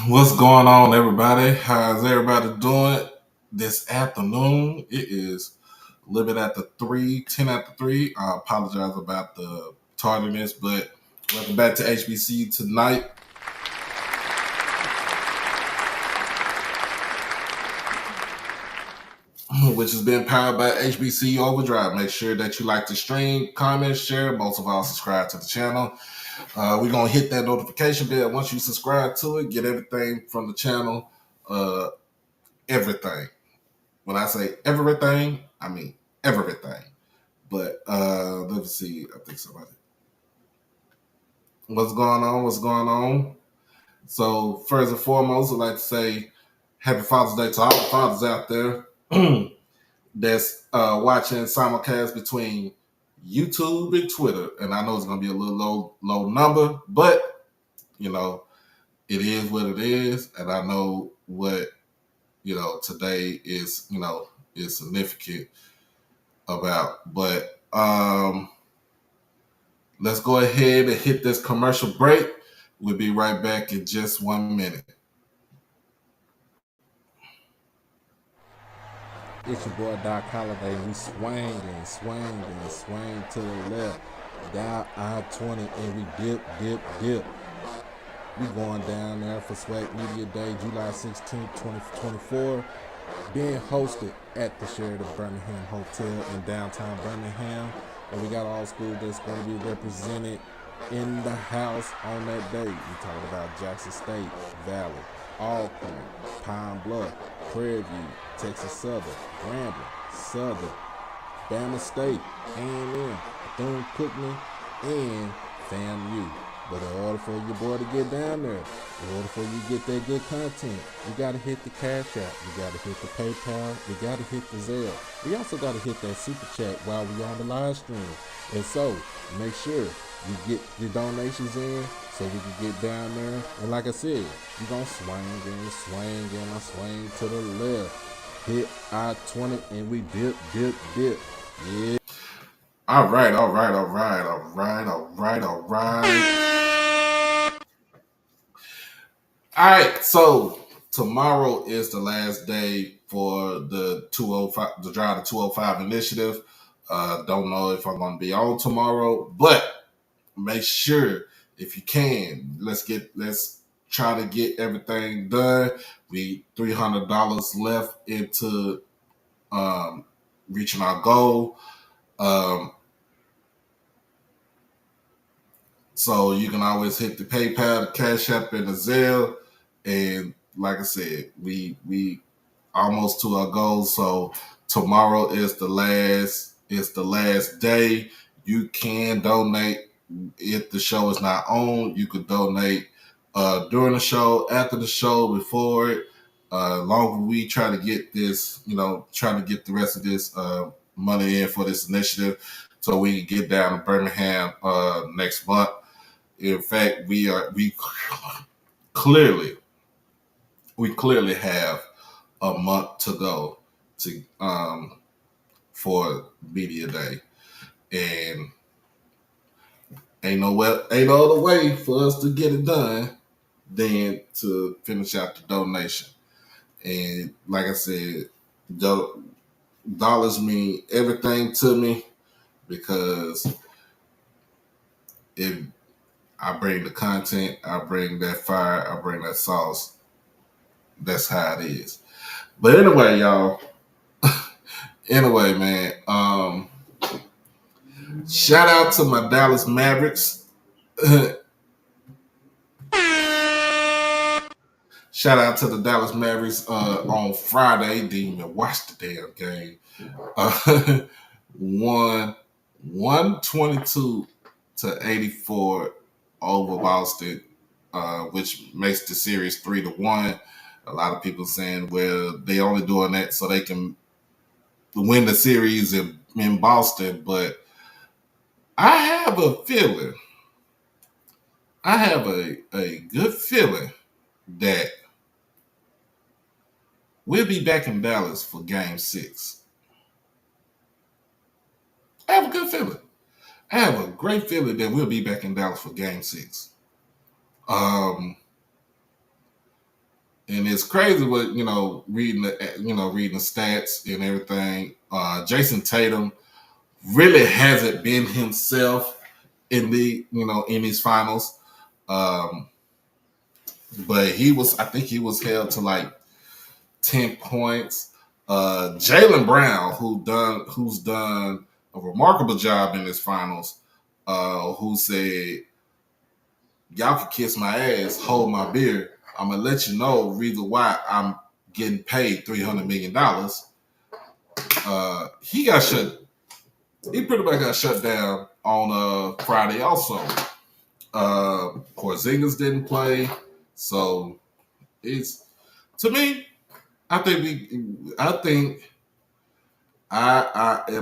What's going on, everybody? How's everybody doing this afternoon? It is a little bit after 10 after 3. I apologize about the tardiness, but welcome back to HBCU tonight. Which has been powered by HBCU Overdrive. Make sure that you like the stream, comment, share. Most of all, subscribe to the channel. We're going to hit that notification bell. Once you subscribe to it, get everything from the channel. Everything. When I say everything, I mean everything. But let's see. I think somebody. What's going on? What's going on? So first and foremost, I'd like to say Happy Father's Day to all the fathers out there that's watching simulcast between YouTube and Twitter. And I know it's going to be a little low number, but you know it is what it is, and I know what today is is significant about. But let's go ahead and hit this commercial break. We'll be right back in just 1 minute. It's your boy Doc Holliday. We swing to the left, down I-20, and we dip. We going down there for SWAC Media Day, July 16th, 2024. Being hosted at the Sheraton Birmingham Hotel in downtown Birmingham. And we got all schools that's going to be represented in the house on that day. We talking about Jackson State, Valley, Alcorn, Pine Bluff, Prairie View, Texas Southern, Grambling, Southern, Bama State, A&M, Bethune-Cookman, and FAMU. But in order for your boy to get down there, in order for you to get that good content, you got to hit the Cash App, you got to hit the PayPal, you got to hit the Zelle. We also got to hit that Super Chat while we on the live stream. And so, make sure you get your donations in so we can get down there. And like I said, you're going to swing to the left. Hit I-20 and we dip. Yeah. All right. All right, so tomorrow is the last day for the 205, the Drive to 205 initiative. Don't know if I'm going to be on tomorrow, but make sure if you can, let's try to get everything done. We $300 left into reaching our goal. So you can always hit the PayPal, the Cash App, and the Zelle. And like I said, we almost to our goal. So tomorrow is the last day. You can donate if the show is not on. You could donate during the show, after the show, before it. Long as we try to get this, trying to get the rest of this money in for this initiative, so we can get down to Birmingham next month. In fact, we clearly have a month to go to for Media Day, and ain't no other way for us to get it done than to finish out the donation. And like I said, dollars mean everything to me, because if I bring the content, I bring that fire, I bring that sauce. That's how it is. But anyway, y'all. Anyway, man. Shout out to my Dallas Mavericks. Shout out to the Dallas Mavericks on Friday. Didn't even watch the damn game. Won 122-84 over Boston, which makes the series 3-1. A lot of people saying, well, they only doing that so they can win the series in Boston. But I have a feeling, a good feeling that we'll be back in Dallas for Game 6. I have a good feeling. I have a great feeling that we'll be back in Dallas for Game 6. And it's crazy what reading the stats and everything. Jason Tatum really hasn't been himself in in these finals. Um, but I think he was held to like 10 points. Jaylen Brown, who's done a remarkable job in this finals, who said, "Y'all can kiss my ass, hold my beer. I'm gonna let you know reason why I'm getting paid $300 million." He got shut. He pretty much got shut down on Friday. Also, Porzingis didn't play, so it's to me. I think in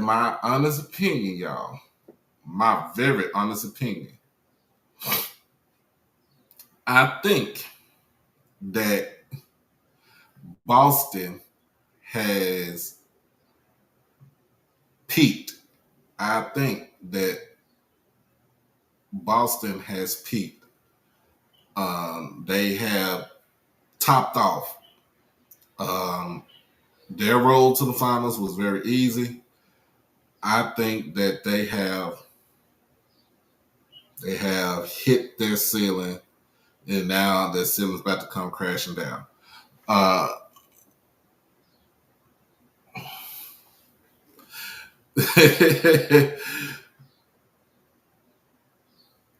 my honest opinion, y'all, my very honest opinion, I think that Boston has peaked. I think that Boston has peaked. They have topped off. Um, their road to the finals was very easy. I think that they have hit their ceiling, and now their ceiling's about to come crashing down. Uh,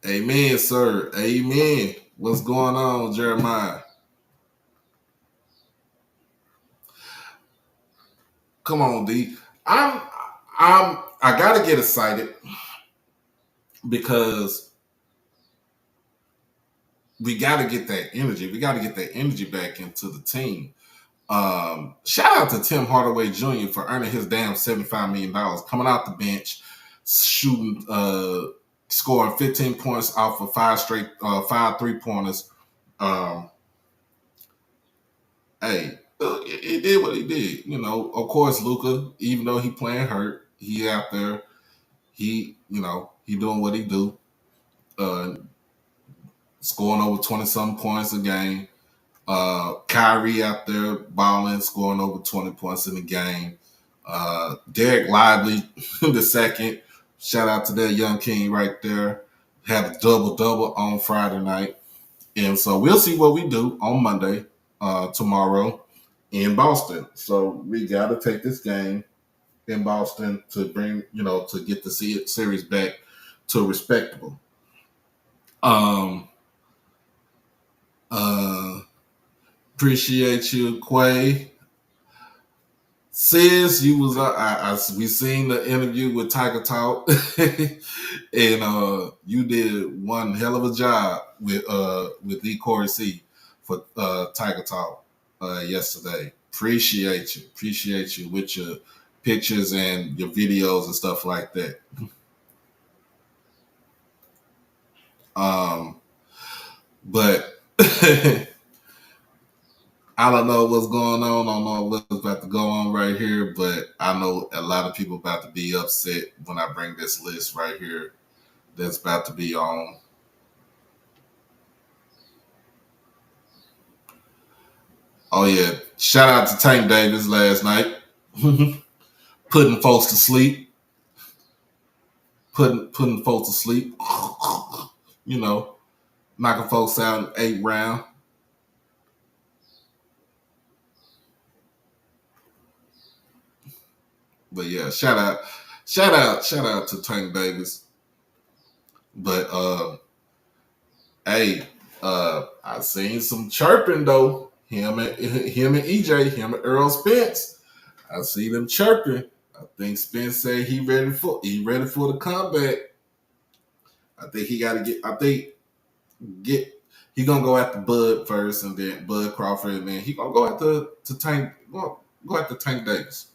Amen, sir. Amen. What's going on, Jeremiah? Come on, D. I'm I gotta get excited because we gotta get that energy. We gotta get that energy back into the team. Shout out to Tim Hardaway Jr. for earning his damn $75 million, coming out the bench, shooting, scoring 15 points off of five 3-pointers. Um, hey, he did what he did. Of course, Luka, even though he playing hurt, he out there. He doing what he do, uh, scoring over 20 some points a game. Kyrie out there balling, scoring over 20 points in the game. Derek Lively the second. Shout out to that young king right there. Had a double on Friday night. And so we'll see what we do on Monday, tomorrow in Boston. So we got to take this game in Boston to to get the series back to respectable. Um, uh, Appreciate you, Quay. Sis, you was we seen the interview with Tiger Talk, and you did one hell of a job with Lee Corey C for Tiger Talk yesterday. Appreciate you with your pictures and your videos and stuff like that. Um, but I don't know what's going on. I don't know what's about to go on right here, but I know a lot of people about to be upset when I bring this list right here that's about to be on. Oh yeah, shout out to Tank Davis last night, putting folks to sleep, putting folks to sleep. you know, Knocking folks out in 8th round. But yeah, shout out to Tank Davis. But hey, I seen some chirping though. Him and EJ, him and Earl Spence. I see them chirping. I think Spence said he ready for the comeback. I think he got to get. I think get he gonna go after Bud first, and then Bud Crawford, and then he gonna go after to Tank. Go after Tank Davis.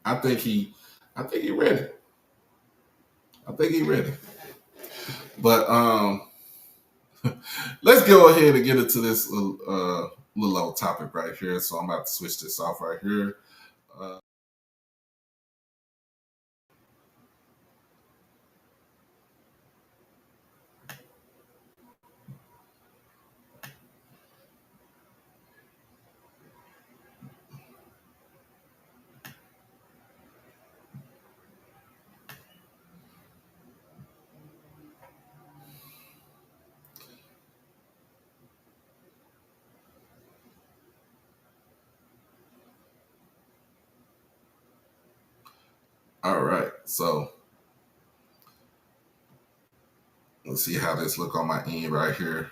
I think he. I think he ready. I think he ready. But let's go ahead and get into this little old topic right here. So I'm about to switch this off right here. Uh, All right. So let's see how this look on my end right here.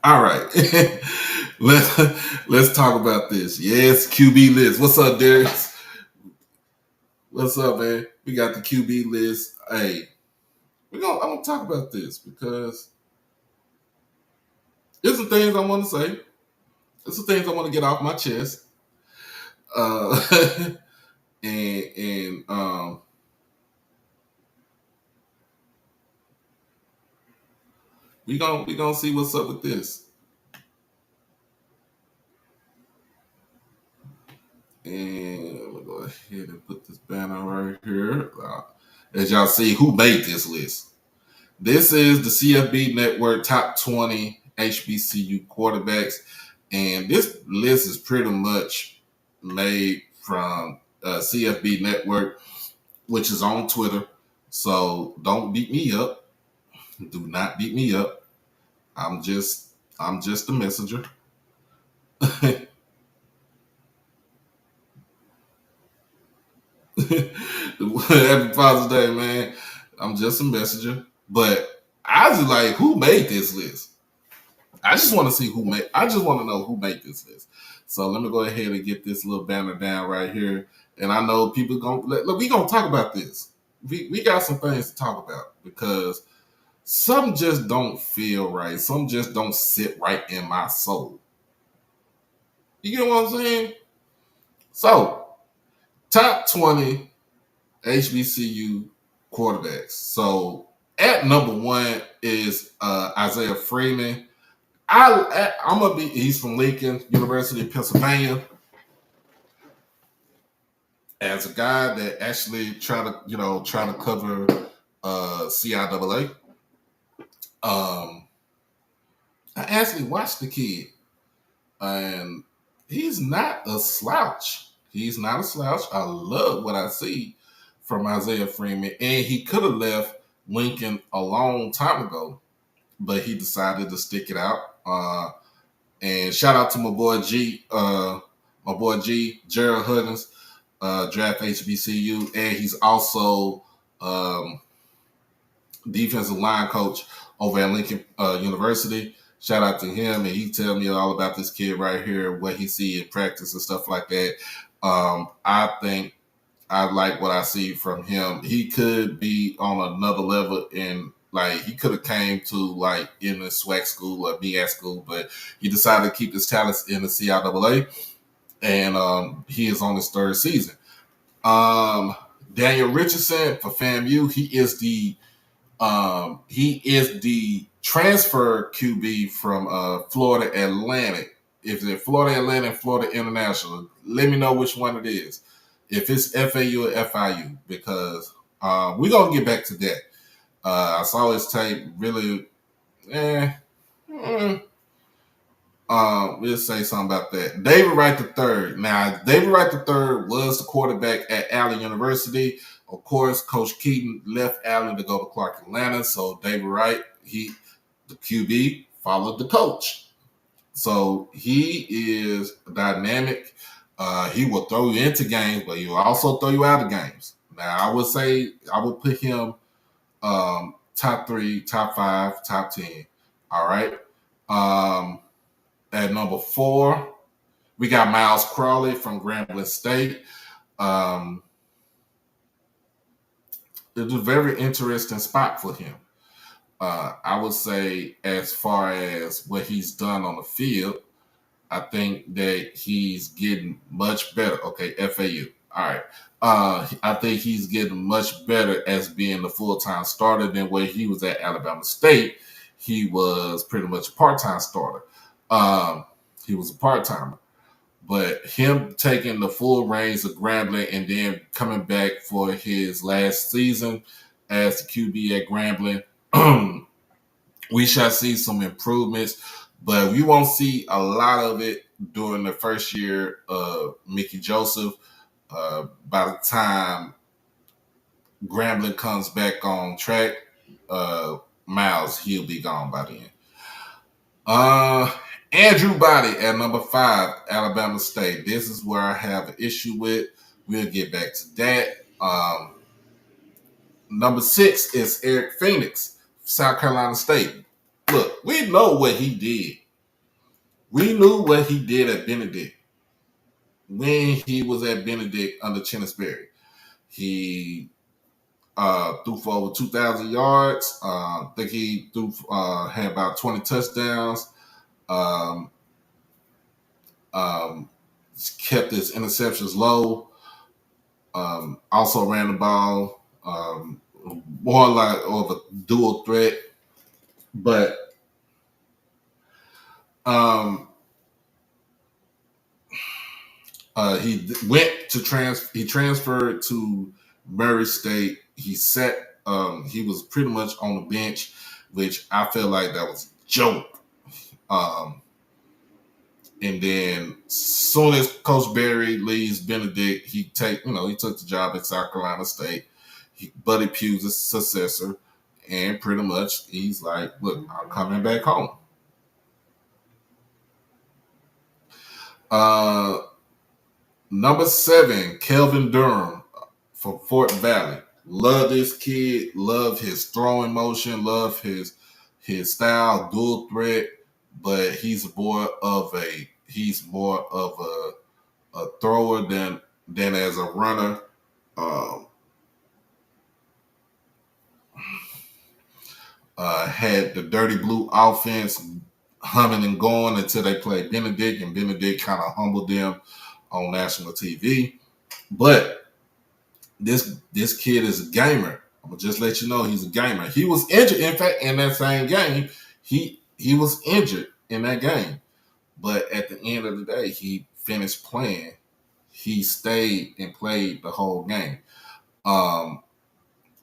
All right. let's talk about this. Yes, QB list. What's up, Darius? What's up, man? We got the QB list. Hey, I'm gonna talk about this because there's some things I want to say. There's some things I want to get off my chest. Uh, and we gonna see what's up with this. And I'm gonna go ahead and put this banner right here. As y'all see, who made this list? This is the CFB Network Top 20 HBCU quarterbacks, and this list is pretty much made from CFB Network, which is on Twitter. So don't beat me up. Do not beat me up. I'm just a messenger. Happy Father's Day, man. I'm just a messenger. But I just like who made this list. I just want to see who made. I just want to know who made this list. So let me go ahead and get this little banner down right here. And I know people gonna look. We gonna talk about this. We got some things to talk about because some just don't feel right. Some just don't sit right in my soul. You get what I'm saying? So top 20 HBCU quarterbacks. So at number one is Isaiah Freeman. I'm gonna be. He's from Lincoln University of Pennsylvania. As a guy that actually try to cover CIAA. I actually watched the kid, and he's not a slouch. He's not a slouch. I love what I see from Isaiah Freeman, and he could have left Lincoln a long time ago, but he decided to stick it out. And shout out to my boy G, Gerald Huggins, draft HBCU, and he's also defensive line coach over at Lincoln University. Shout out to him, and he tell me all about this kid right here, what he see in practice and stuff like that. I think I like what I see from him. He could be on another level in like he could have came to like in the SWAC school or BS school, but he decided to keep his talents in the CIAA, and he is on his third season. Daniel Richardson for FAMU, he is the transfer QB from Florida Atlantic. If it's Florida Atlantic, Florida International, let me know which one it is. If it's FAU or FIU, because we're gonna get back to that. I saw his tape. Really, we'll say something about that. David Wright III. Now, David Wright III was the quarterback at Allen University. Of course, Coach Keaton left Allen to go to Clark Atlanta. So David Wright, the QB, followed the coach. So he is dynamic. He will throw you into games, but he will also throw you out of games. Now, I would say I would put him top 3, top 5, top 10. All right. At number 4, we got Miles Crawley from Grambling State. It's a very interesting spot for him. I would say, as far as what he's done on the field, I think that he's getting much better. Okay, FAU. All right. I think he's getting much better as being the full-time starter than where he was at Alabama State. He was pretty much a part-time starter. He was a part-timer. But him taking the full reins of Grambling and then coming back for his last season as the QB at Grambling, we shall see some improvements, but we won't see a lot of it during the first year of Mickey Joseph. By the time Grambling comes back on track, Miles, he'll be gone by then. Andrew Body at number 5, Alabama State. This is where I have an issue with. We'll get back to that. Number 6 is Eric Phoenix, South Carolina State. Look, we know what he did. We knew what he did at Benedict when he was at Benedict under Chennisberry. He threw for over 2,000 yards. I think he had about 20 touchdowns. Um, um, kept his interceptions low. Also ran the ball. More like of a dual threat. But he went to he transferred to Murray State. He sat. He was pretty much on the bench, which I feel like that was a joke. And then, soon as Coach Berry leaves Benedict, he took the job at South Carolina State. Buddy Pugh's successor, and pretty much he's like, "Look, I'm coming back home." Number 7, Kelvin Durham from Fort Valley. Love this kid. Love his throwing motion. Love his style, dual threat. But he's more of a thrower than as a runner. Had the Dirty Blue offense humming and going until they played Benedict, and Benedict kind of humbled them on national TV. But this kid is a gamer. I'm gonna just let you know he's a gamer. He was injured. In fact, in that same game, he was injured in that game. But at the end of the day, he finished playing. He stayed and played the whole game.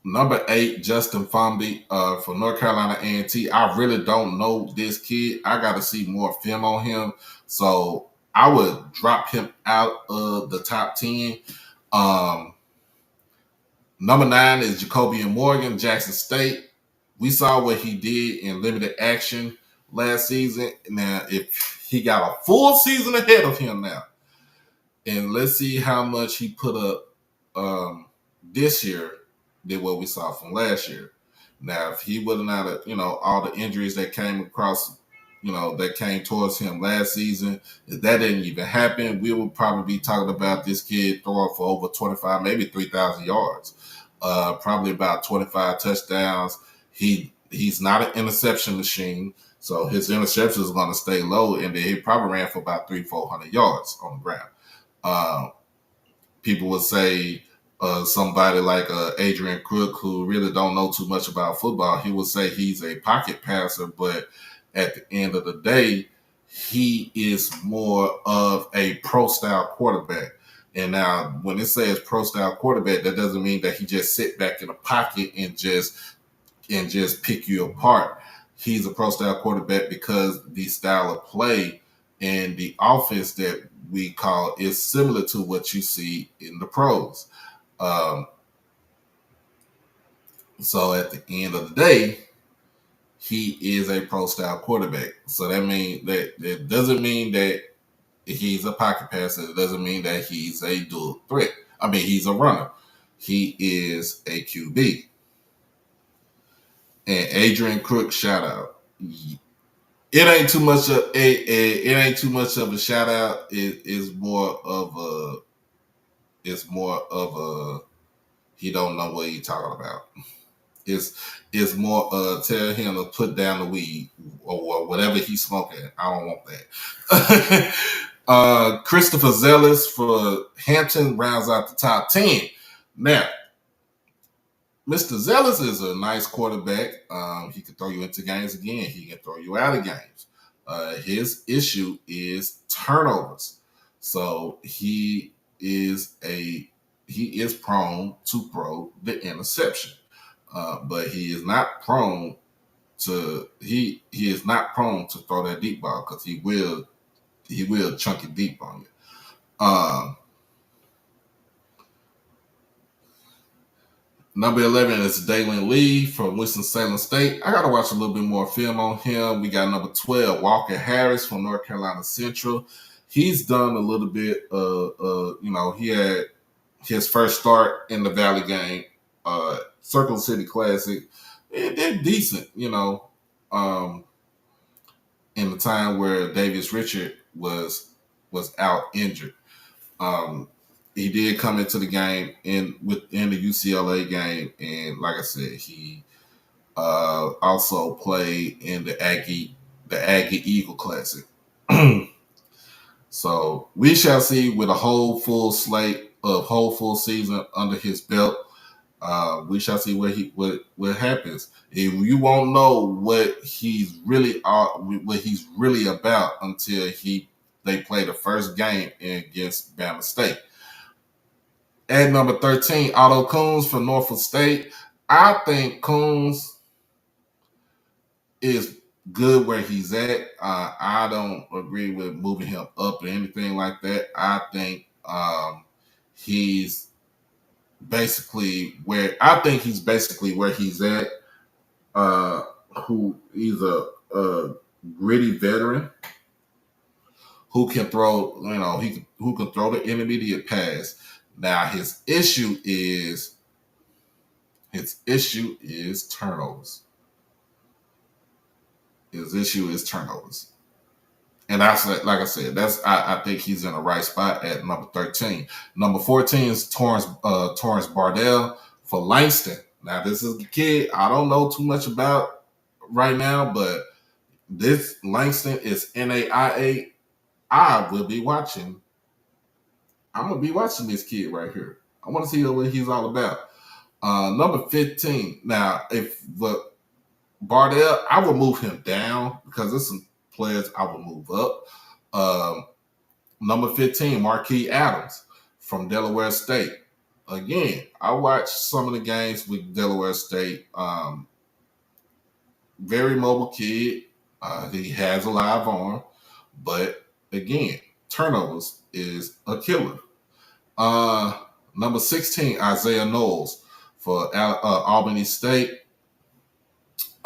Number 8, Justin Fomby from North Carolina A&T. I really don't know this kid. I got to see more film on him. So I would drop him out of the top 10. Number 9 is Jacobian Morgan, Jackson State. We saw what he did in limited action last season. Now, if he got a full season ahead of him now, and let's see how much he put up this year than what we saw from last year. Now, if he would have not, all the injuries that came across, that came towards him last season, if that didn't even happen, we would probably be talking about this kid throwing for over 25, maybe 3,000 yards, probably about 25 touchdowns. He's not an interception machine, so his interceptions are going to stay low, and then he probably ran for about 300-400 yards on the ground. People would say, somebody like Adrian Crook, who really don't know too much about football, he would say he's a pocket passer, but at the end of the day, he is more of a pro-style quarterback. And now, when it says pro-style quarterback, that doesn't mean that he just sit back in the pocket and just pick you apart. He's a pro-style quarterback because the style of play and the offense that we call is similar to what you see in the pros. So at the end of the day, he is a pro-style quarterback. So that doesn't mean that he's a pocket passer. It doesn't mean that he's a dual threat. I mean, he's a runner. He is a QB. And Adrian Crook, shout out. It ain't too much of a shout out. It's more of a he don't know what he's talking about. It's more tell him to put down the weed or whatever he's smoking. I don't want that. Christopher Zealous for Hampton rounds out the top 10. Now, Mr. Zealous is a nice quarterback. He can throw you into games again. He can throw you out of games. His issue is turnovers. So he is prone to throw the interception. But he is not prone to throw that deep ball because he will chunk it deep on you. Number 11 is Dalen Lee from Winston-Salem State. I got to watch a little bit more film on him. We got number 12, Walker Harris from North Carolina Central. He's done a little bit, he had his first start in the Valley game, Circle City Classic. They're decent, um, in the time where Davis Richard was out injured. Um, he did come into the game within the UCLA game, and like I said, he also played in the Aggie Eagle Classic. So we shall see with a whole full season under his belt. We shall see what happens. If you won't know what he's really about until they play the first game against Bama State. At number 13, Otto Coons from Norfolk State. I think Coons is good where he's at. I don't agree with moving him up or anything like that. I think he's basically where he's at. Who he's a gritty veteran who can throw, who can throw the intermediate pass. Now his issue is turnovers. His issue is turnovers. And that's like I said, I think he's in the right spot at number 13. Number 14 is Torrance Bardell for Langston. Now this is the kid I don't know too much about right now, but this Langston is NAIA. I will be watching. I'm gonna be watching this kid right here. I want to see what he's all about. Number 15. Now, Bardell, I will move him down because there's some players I will move up. Number 15, Marquis Adams from Delaware State. Again, I watched some of the games with Delaware State. Very mobile kid. He has a live arm, but again, turnovers is a killer. Number 16, Isaiah Knowles for Albany State.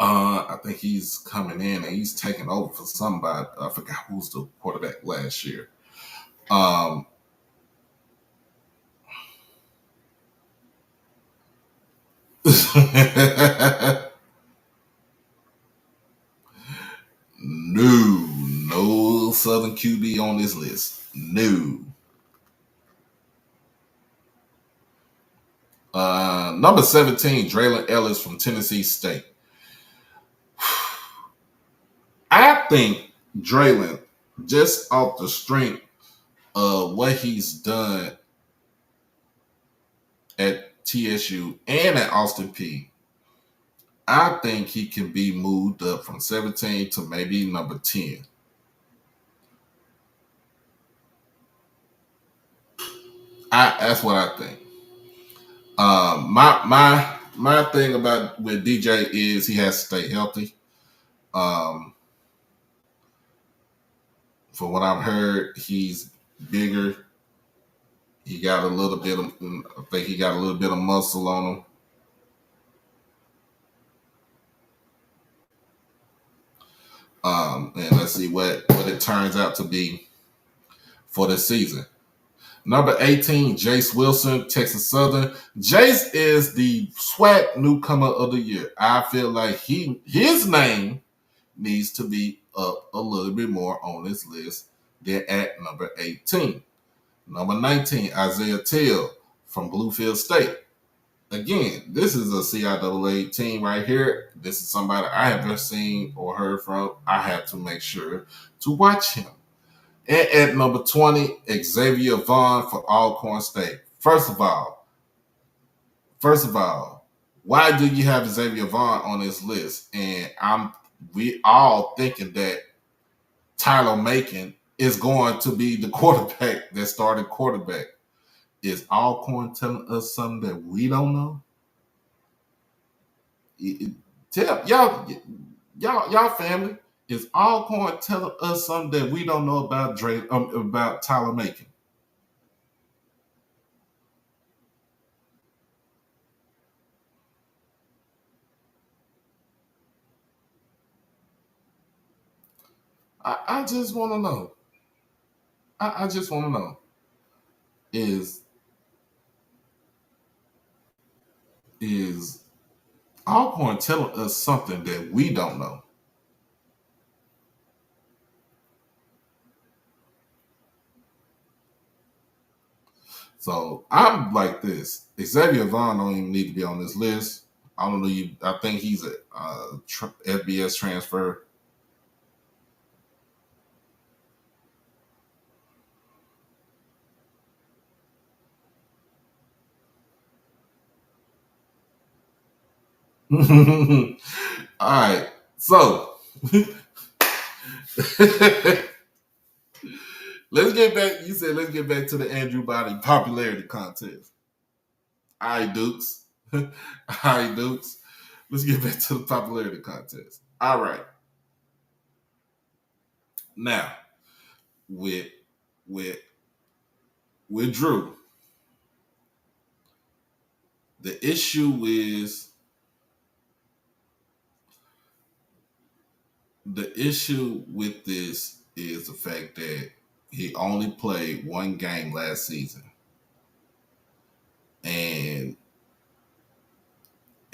I think he's coming in and he's taking over for somebody. I forgot who's the quarterback last year. No Southern QB on this list. No. Number 17, Draylon Ellis from Tennessee State. I think Draylon, just off the strength of what he's done at TSU and at Austin Peay, I think he can be moved up from 17 to maybe number 10. That's what I think. My thing about with DJ is he has to stay healthy. From what I've heard, he's bigger. He got a little bit of, I think he got a little bit of muscle on him. And let's see what it turns out to be for this season. Number 18, Jace Wilson, Texas Southern. Jace is the SWAC newcomer of the year. I feel like his name needs to be up a little bit more on this list than at number 18. Number 19, Isaiah Till from Bluefield State. Again, this is a CIAA team right here. This is somebody I have never seen or heard from. I have to make sure to watch him. And at number 20, Xavier Vaughn for Alcorn State. First of all, why do you have Xavier Vaughn on this list? And we all thinking that Tyler Macon is going to be the quarterback, that starting quarterback. Is Alcorn telling us something that we don't know? Tell y'all family, is Alcorn telling us something that we don't know about Tyler Macon? I just want to know. I just want to know is is Alcorn telling us something that we don't know? So I'm like this. Xavier Vaughn don't even need to be on this list. I don't know. I think he's a FBS transfer. All right. So let's get back. You said let's get back to the Andrew Body popularity contest. All right, Dukes. All right, Dukes. Let's get back to the popularity contest. All right. Now, with with with Drew, the issue is the issue with this is the fact that he only played one game last season, and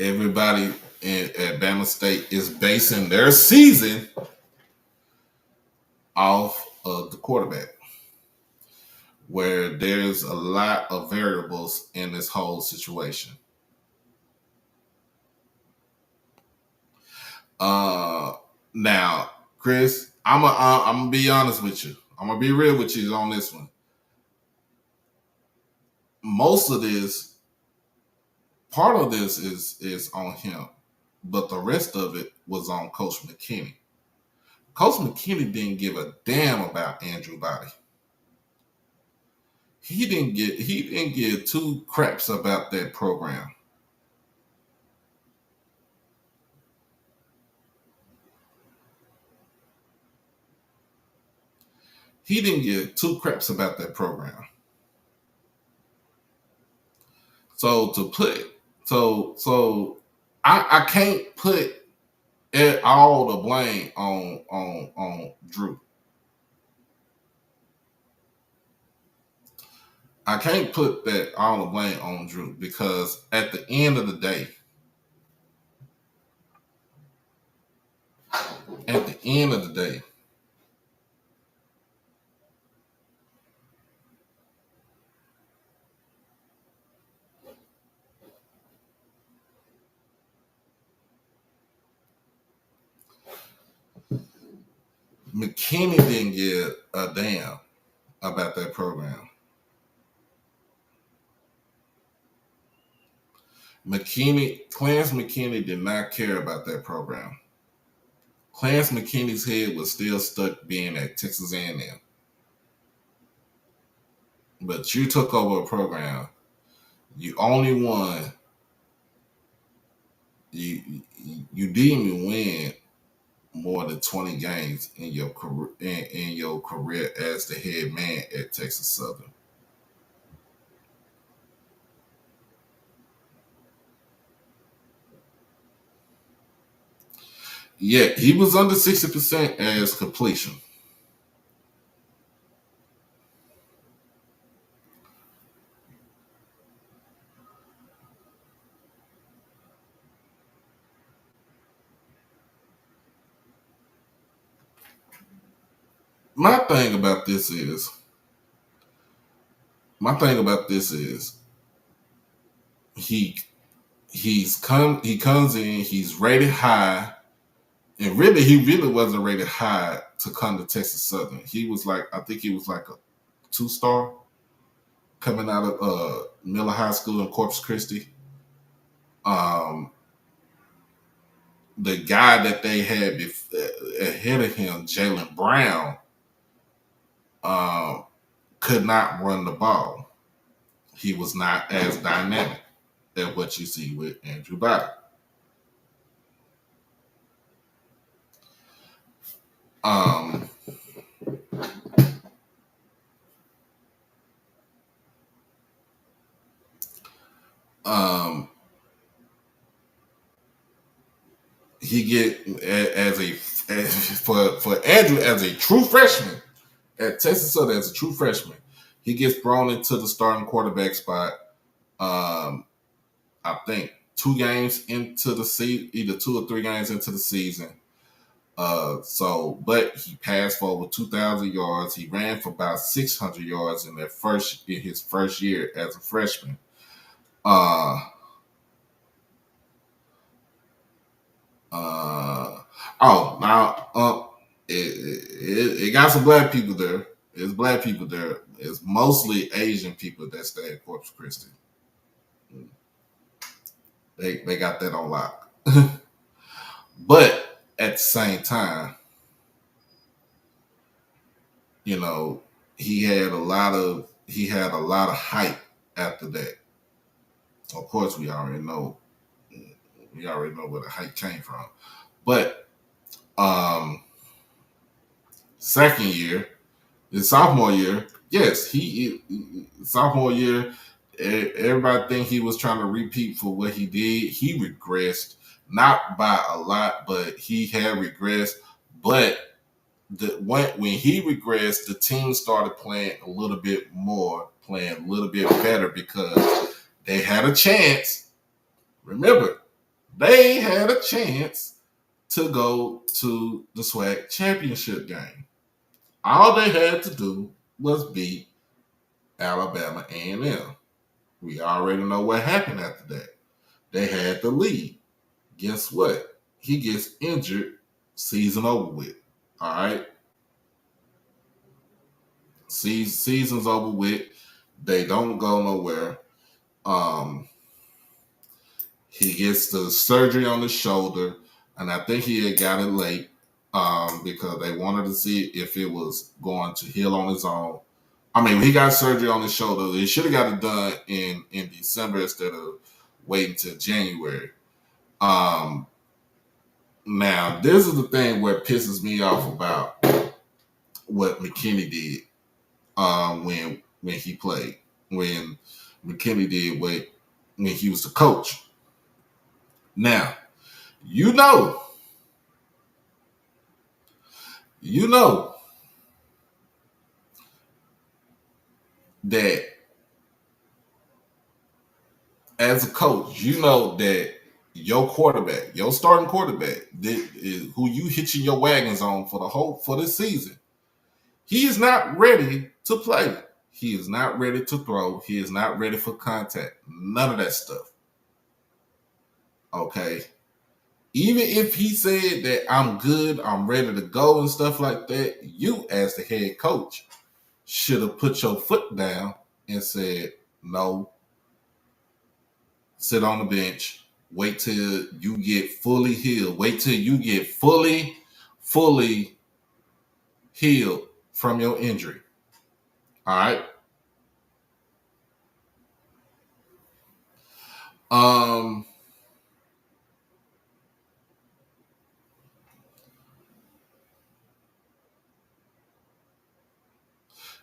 everybody at Bama State is basing their season off of the quarterback, where there's a lot of variables in this whole situation. Uh, Now, Chris, I'm gonna be honest with you. I'm gonna be real with you on this one. Most of this, part of this is on him, but the rest of it was on Coach McKinney. Coach McKinney didn't give a damn about Andrew Body. He didn't give two craps about that program. He didn't give two craps about that program. So to put so I can't put all the blame on Drew. I can't put that all the blame on Drew because at the end of the day, at the end of the day, McKinney didn't give a damn about that program. Clarence McKinney did not care about that program. Clarence McKinney's head was still stuck being at Texas A&M. But you took over a program. You only won. You didn't even win more than 20 games in your career as the head man at Texas Southern. Yeah, he was under 60% as completion. My thing about this is my thing about this is he he comes in, he's rated high, and really he really wasn't rated high to come to Texas Southern. He was like, I think he was like a 2-star coming out of Miller High School in Corpus Christi. Um, the guy that they had ahead of him, Jalen Brown, um, could not run the ball. He was not as dynamic as what you see with Andrew Body. Um, um, he get as a And for Andrew as a true freshman at Texas Southern as a true freshman, he gets thrown into the starting quarterback spot. I think 2 games into the season, either 2 or 3 games into the season. But he passed for over 2,000 yards. He ran for about 600 yards in his first year as a freshman. Uh, Now it got some black people there. It's black people there. It's mostly Asian people that stay at Corpus Christi. They got that on lock. But at the same time, you know, he had a lot of hype after that. Of course, we already know where the hype came from. But second year, his sophomore year, yes, sophomore year, everybody think he was trying to repeat for what he did. He regressed, not by a lot, but he had regressed. But when he regressed, the team started playing a little bit more, playing a little bit better because they had a chance. Remember, they had a chance to go to the SWAC championship game. All they had to do was beat Alabama A&M. We already know what happened after that. They had the lead. Guess what? He gets injured, season over with. All right? Season's over with. They don't go nowhere. He gets the surgery on the shoulder, and I think he had got it late because they wanted to see if it was going to heal on its own. I mean, he got surgery on his shoulder. He should have got it done in December instead of waiting till January. Now, this is the thing where it pisses me off about what McKinney did when he played. When McKinney did when he was the coach. Now, you know that as a coach, you know that your quarterback, your starting quarterback, who you hitching your wagons on for this season, he is not ready to play. He is not ready to throw. He is not ready for contact. None of that stuff. Okay. Even if he said that I'm good, I'm ready to go and stuff like that, you as the head coach should have put your foot down and said, no, sit on the bench, wait till you get fully healed. Wait till you get fully healed from your injury. All right.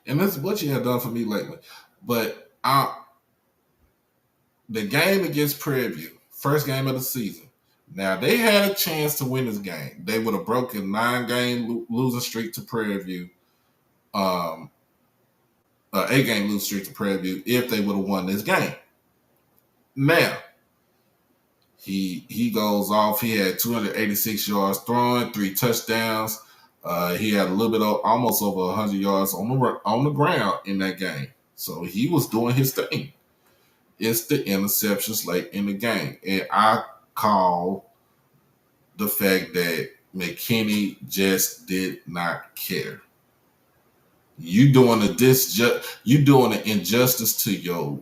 And that's what you have done for me lately. But the game against Prairie View, first game of the season. Now, they had a chance to win this game. They would have broken 9-game losing streak to Prairie View, 8-game losing streak to Prairie View if they would have won this game. Now, he goes off. He had 286 yards throwing, 3 touchdowns. He had a little bit of almost over 100 yards on the ground in that game. So he was doing his thing. It's the interceptions late in the game. And I call the fact that McKinney just did not care. You doing an injustice to your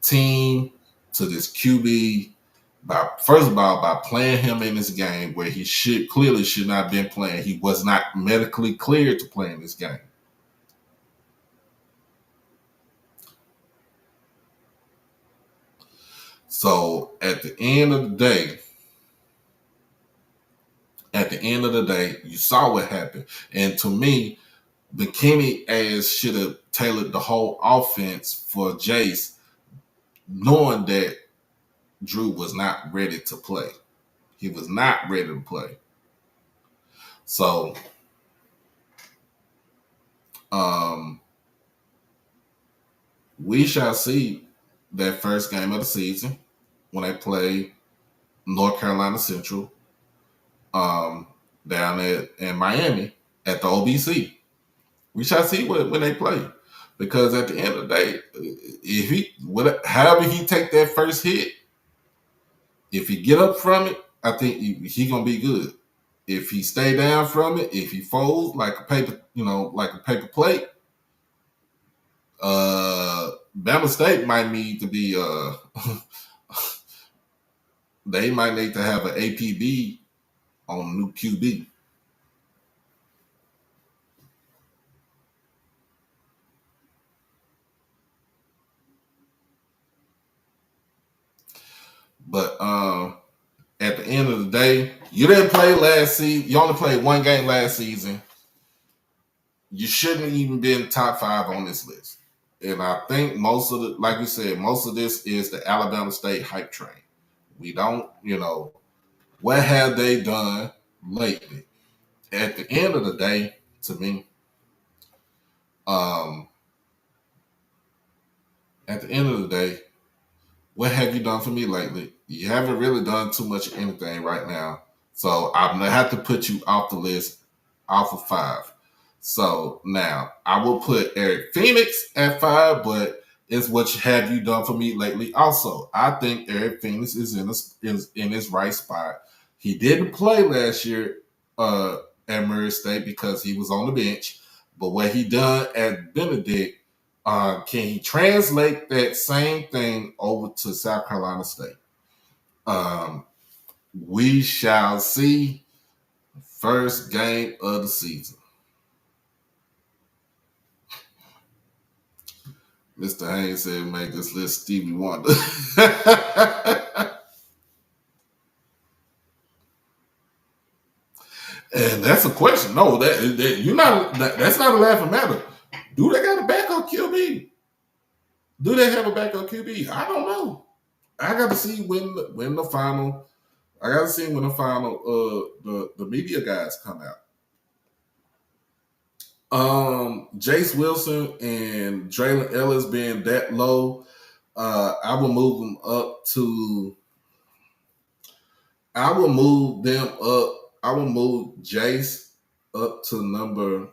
team, to this QB, by playing him in this game where he clearly should not have been playing. He was not medically cleared to play in this game. So at the end of the day, you saw what happened. And to me, McKinney should have tailored the whole offense for Jace, knowing that Drew was not ready to play. He was not ready to play. So um, we shall see that first game of the season when they play North Carolina Central um, down in Miami at the OBC. We shall see when they play. Because at the end of the day, if however he take that first hit, if he get up from it, I think he gonna be good. If he stay down from it, if he folds like a paper, like a paper plate, Bama State might need to be they might need to have an APB on new QB. But at the end of the day, you didn't play last season. You only played one game last season. You shouldn't even been top 5 on this list. And I think most of like you said, most of this is the Alabama State hype train. We don't, what have they done lately? At the end of the day, to me, at the end of the day, what have you done for me lately? You haven't really done too much of anything right now. So I'm going to have to put you off the list, off of 5. So now I will put Eric Phoenix at 5, but it's what have you done for me lately? Also, I think Eric Phoenix is in his right spot. He didn't play last year at Murray State because he was on the bench. But what he done at Benedict, can he translate that same thing over to South Carolina State? We shall see. First game of the season. Mr. Haynes said, make this list Stevie Wonder. And that's a question. No, that's not a laughing matter. Do they got a backup QB? Do they have a backup QB? I don't know. I got to see when the final. I got to see when the final the media guys come out. Jace Wilson and Draylon Ellis being that low, I will move them up to. I will move them up. I will move Jace up to number.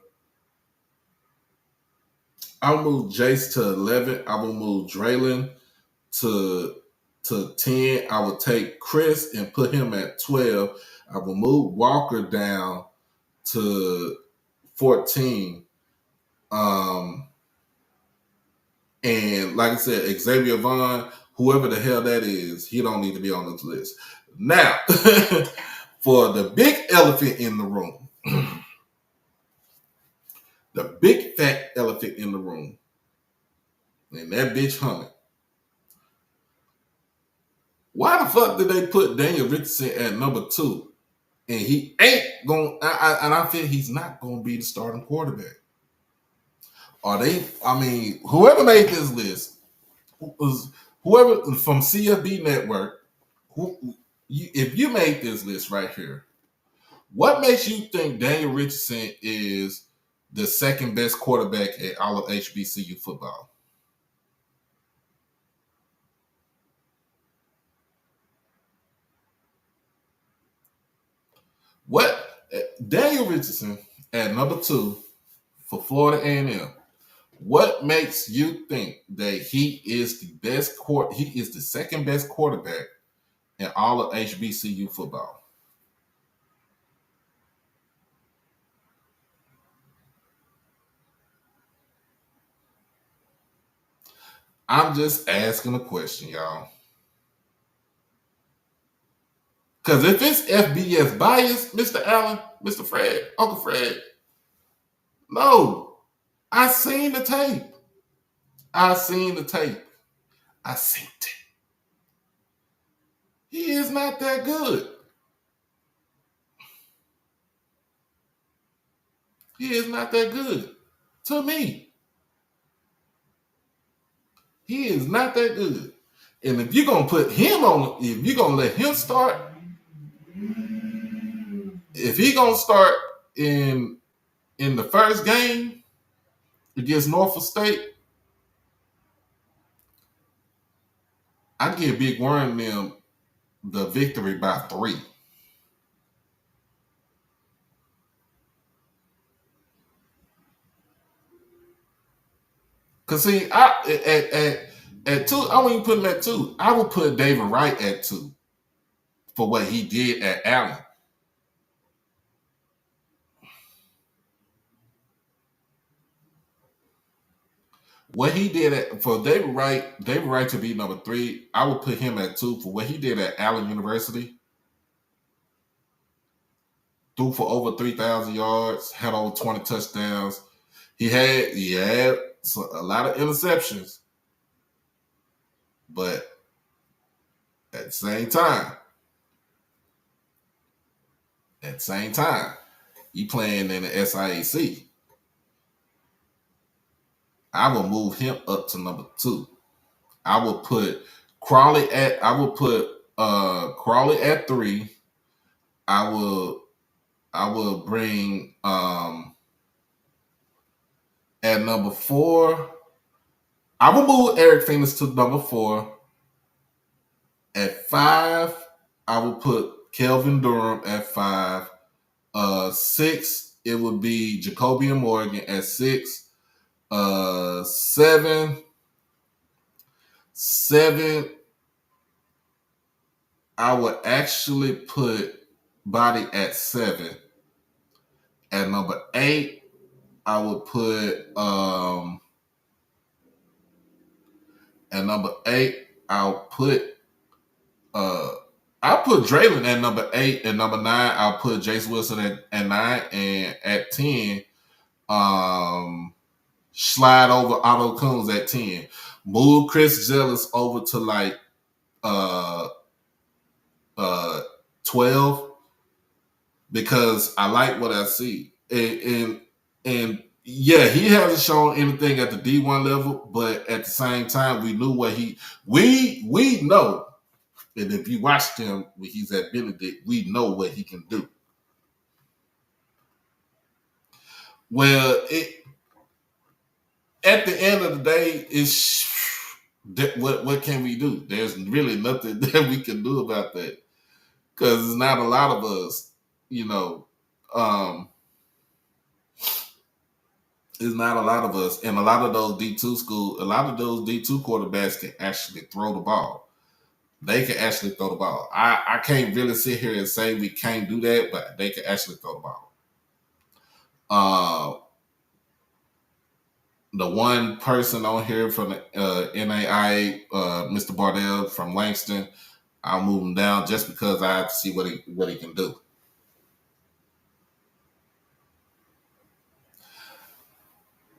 I'll move Jace to 11. I will move Draylon to 10. I will take Chris and put him at 12. I will move Walker down to 14. And like I said, Xavier Vaughn, whoever the hell that is, he don't need to be on this list. Now, for the big elephant in the room, the big fat elephant in the room, and that bitch humming. Why the fuck did they put Daniel Richardson at number 2? And he ain't going, and I feel he's not going to be the starting quarterback. Whoever made this list, whoever from CFB Network, if you made this list right here, what makes you think Daniel Richardson is the second best quarterback at all of HBCU football? What Daniel Richardson at number 2 for Florida A&M? What makes you think that he is the best he is the second best quarterback in all of HBCU football? I'm just asking a question, y'all. Because if it's FBS bias, Mr. Allen, Mr. Fred, Uncle Fred, no. I seen the tape. I seen it. He is not that good. He is not that good. To me. He is not that good. And if you're going to put him on, if you're going to let him start, if he going to start in the first game against Norfolk State, I give Big Worm them the victory by 3. Cause see, at 2, I wouldn't even put him at 2. I would put David Wright at 2 for what he did at Allen. What he did for David Wright to be number 3, I would put him at 2 for what he did at Allen University. Threw for over 3,000 yards, had over 20 touchdowns. He had a lot of interceptions, but at the same time, he playing in the SIAC. I will move him up to number 2. I will put Crawley at 3. I will bring at number 4. I will move Eric Phoenix to number 4. At 5, I will put Kelvin Durham at 5. 6, it would be Jacobian Morgan at 6. 7, I would actually put Body at 7. At number 8, I would put at number 8, I'll put Draylon at number 8. At number 9, I'll put Jace Wilson at 9. And at 10, slide over Otto Coons at 10. Move Chris Jellis over to like 12 because I like what I see. And yeah, he hasn't shown anything at the D1 level, but at the same time, we knew what we know. And if you watched him when he's at Benedict, we know what he can do. Well, at the end of the day, it's what can we do? There's really nothing that we can do about that because it's not a lot of us, you know. It's not a lot of us, and a lot of those D2 quarterbacks can actually throw the ball. They can actually throw the ball. I can't really sit here and say we can't do that, but they can actually throw the ball. The one person on here from the NAI, Mr. Bardell from Langston, I'll move him down just because I have to see what he can do.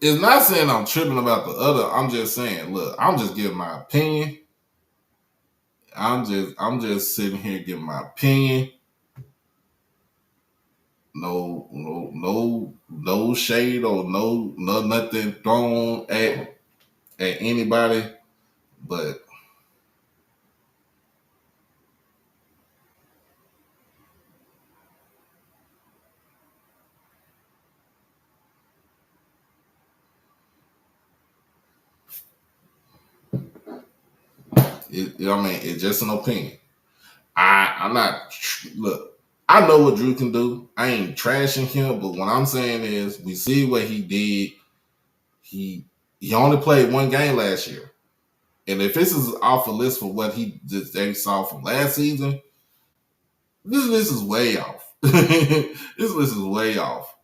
It's not saying I'm tripping about the other. I'm just saying, look, I'm just giving my opinion. I'm just sitting here giving my opinion. No shade or no nothing thrown at anybody, but it's just an opinion. I'm not look. I know what Drew can do. I ain't trashing him, but what I'm saying is we see what he did. He only played one game last year. And if this is off a list for what they saw from last season, this list is way off. This list is way off.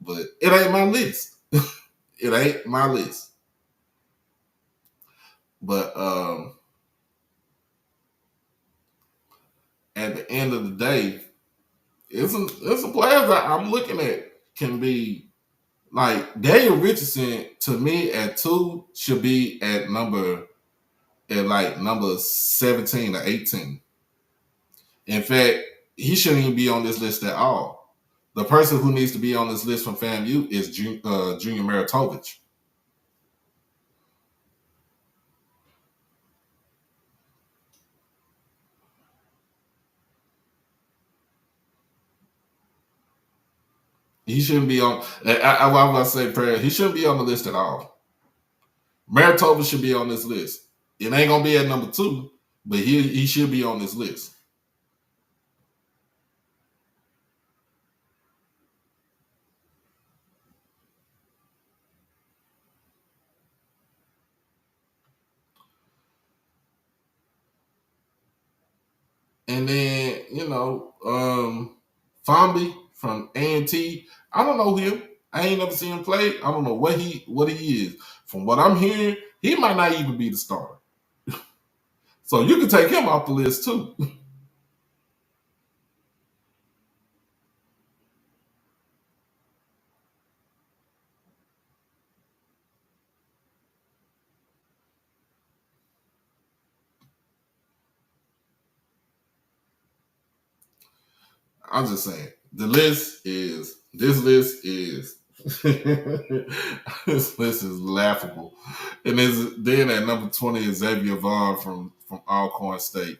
But it ain't my list. It ain't my list. But at the end of the day, it's some players that I'm looking at can be like Daniel Richardson to me at 2 should be at number 17 or 18. In fact, he shouldn't even be on this list at all. The person who needs to be on this list from FAMU is Junior Meritovich. He shouldn't be on. I was about to say prayer. He shouldn't be on the list at all. Mariota should be on this list. It ain't gonna be at number 2, but he should be on this list. And then Fomby from A&T. I don't know him. I ain't never seen him play. I don't know what he is. From what I'm hearing, he might not even be the starter. So you can take him off the list too. I'm just saying. This list is this list is laughable. And then at number 20 is Xavier Vaughn from Alcorn State.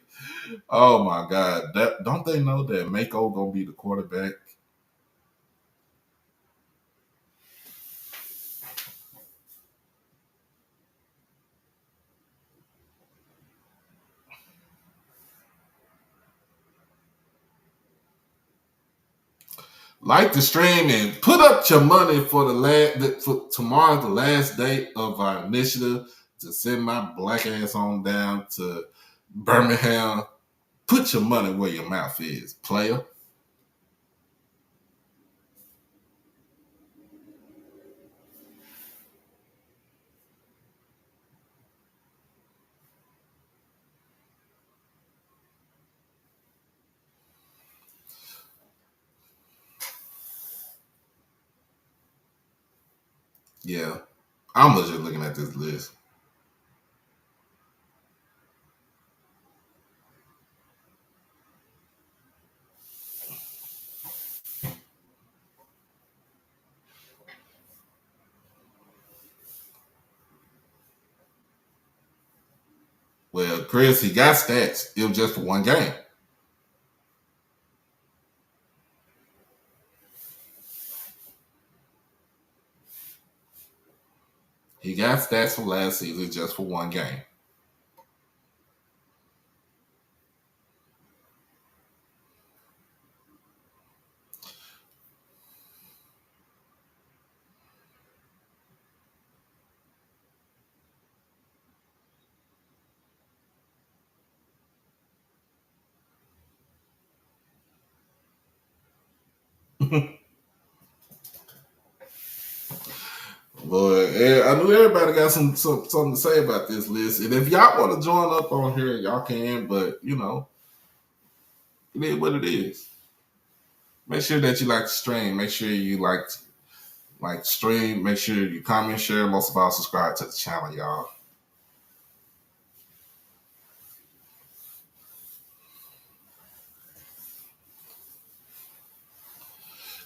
Oh my God. Don't they know that Mako gonna be the quarterback? Like the stream and put up your money for for tomorrow, the last day of our initiative to send my black ass on down to Birmingham. Put your money where your mouth is, player. Yeah, I'm just looking at this list. Well, Chris, he got stats. It was just for one game. He got stats from last season just for one game. Boy, I knew everybody got something to say about this list. And if y'all want to join up on here, y'all can. But it is what it is. Make sure that you like the stream. Make sure you like stream. Make sure you comment, share, most of all, subscribe to the channel, y'all.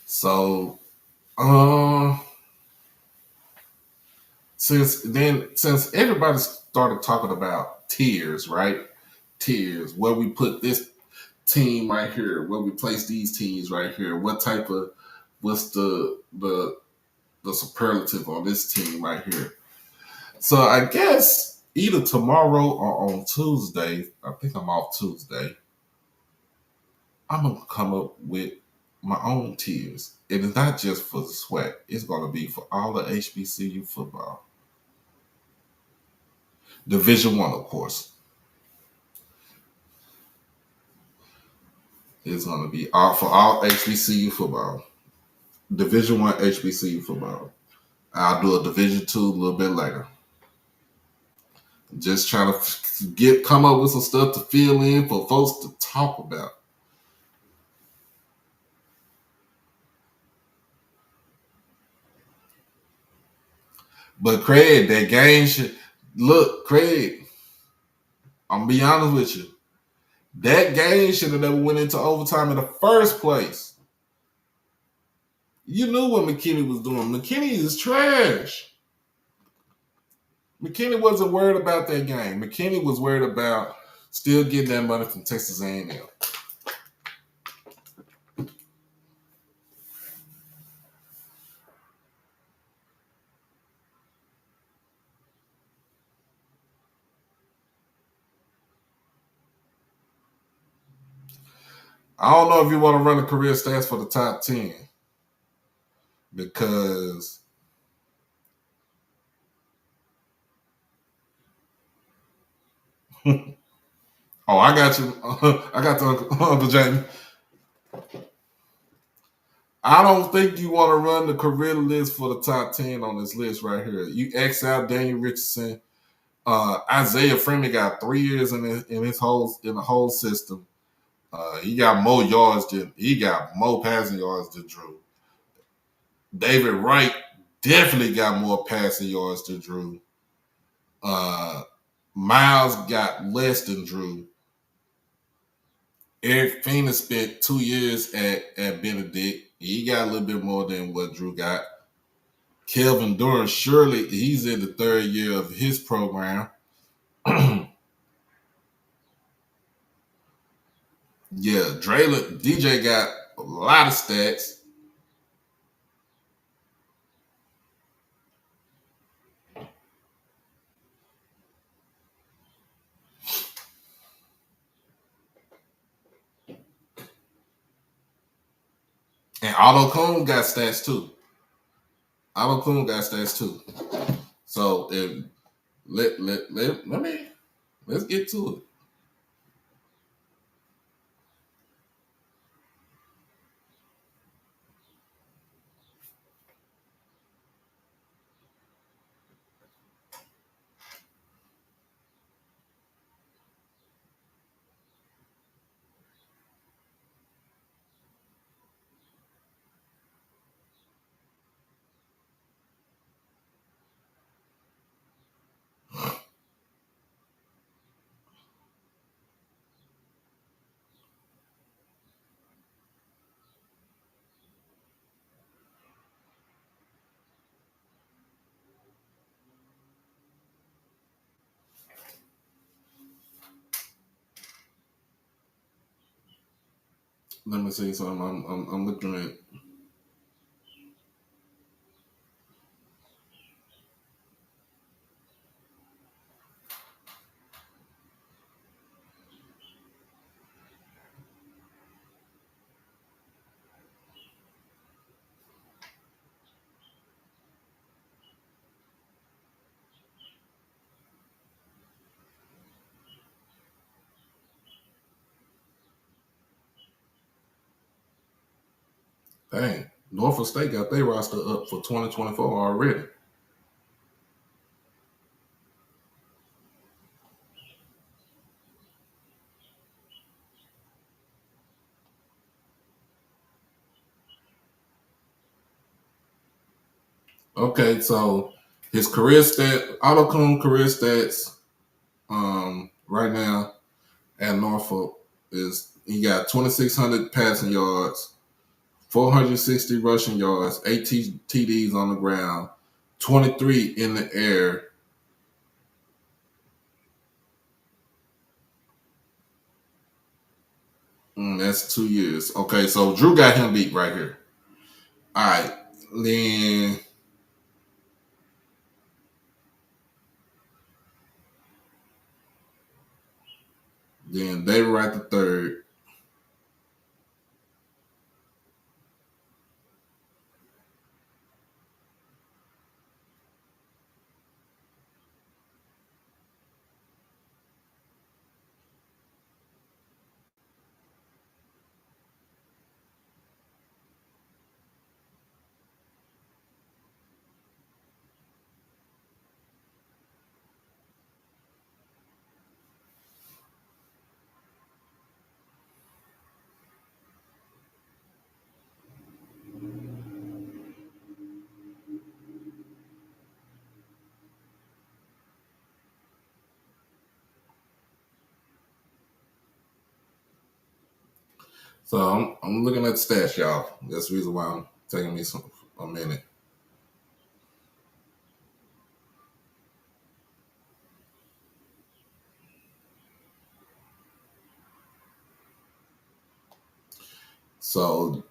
So, since everybody started talking about tiers, right? Tiers, where we put this team right here, where we place these teams right here, what's the superlative on this team right here. So I guess either tomorrow or on Tuesday, I think I'm off Tuesday, I'm gonna come up with my own tiers. And it's not just for the SWAC, it's gonna be for all the HBCU football. Division One, of course. It's gonna be all for all HBCU football. Division One HBCU football. I'll do a Division Two a little bit later. Just trying to come up with some stuff to fill in for folks to talk about. But Craig, that game should look, Craig. I'm gonna be honest with you. That game should have never went into overtime in the first place. You knew what McKinney was doing. McKinney is trash. McKinney wasn't worried about that game. McKinney was worried about still getting that money from Texas A&M. I don't know if you want to run the career stats for the top 10 because oh, I got you. I got the Uncle Jamie. I don't think you want to run the career list for the top 10 on this list right here. You X out Daniel Richardson. Isaiah Freeman got 3 years in the whole system. He got more yards than he got more passing yards than Drew. David Wright definitely got more passing yards than Drew. Uh, Miles got less than Drew. Eric Fina spent 2 years at Benedict. He got a little bit more than what Drew got. Kelvin Durant, surely he's in the 3rd year of his program. Yeah, Draylon DJ got a lot of stats. And Otto Kuhn got stats too. Otto Kuhn got stats too. So if, let's get to it. Let me see something. I'm looking at. Dang, Norfolk State got their roster up for 2024 already. Okay, so his Otto Kuhn career stats, right now at Norfolk is he got 2,600 passing yards, 460 rushing yards, 8 TDs on the ground, 23 in the air. That's 2 years. Okay, so Drew got him beat right here. All right, then David Wright the third. So I'm looking at the stats, y'all. That's the reason why I'm taking me a minute. So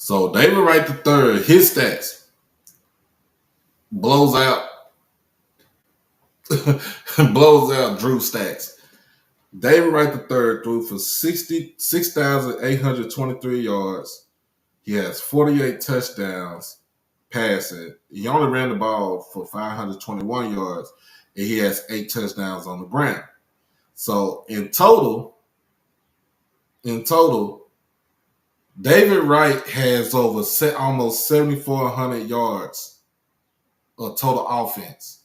David Wright the third, his stats blows out blows out Drew stats. David Wright III threw for 66,823 yards. He has 48 touchdowns passing. He only ran the ball for 521 yards, and he has 8 touchdowns on the ground. So in total, David Wright has over almost 7,400 yards of total offense,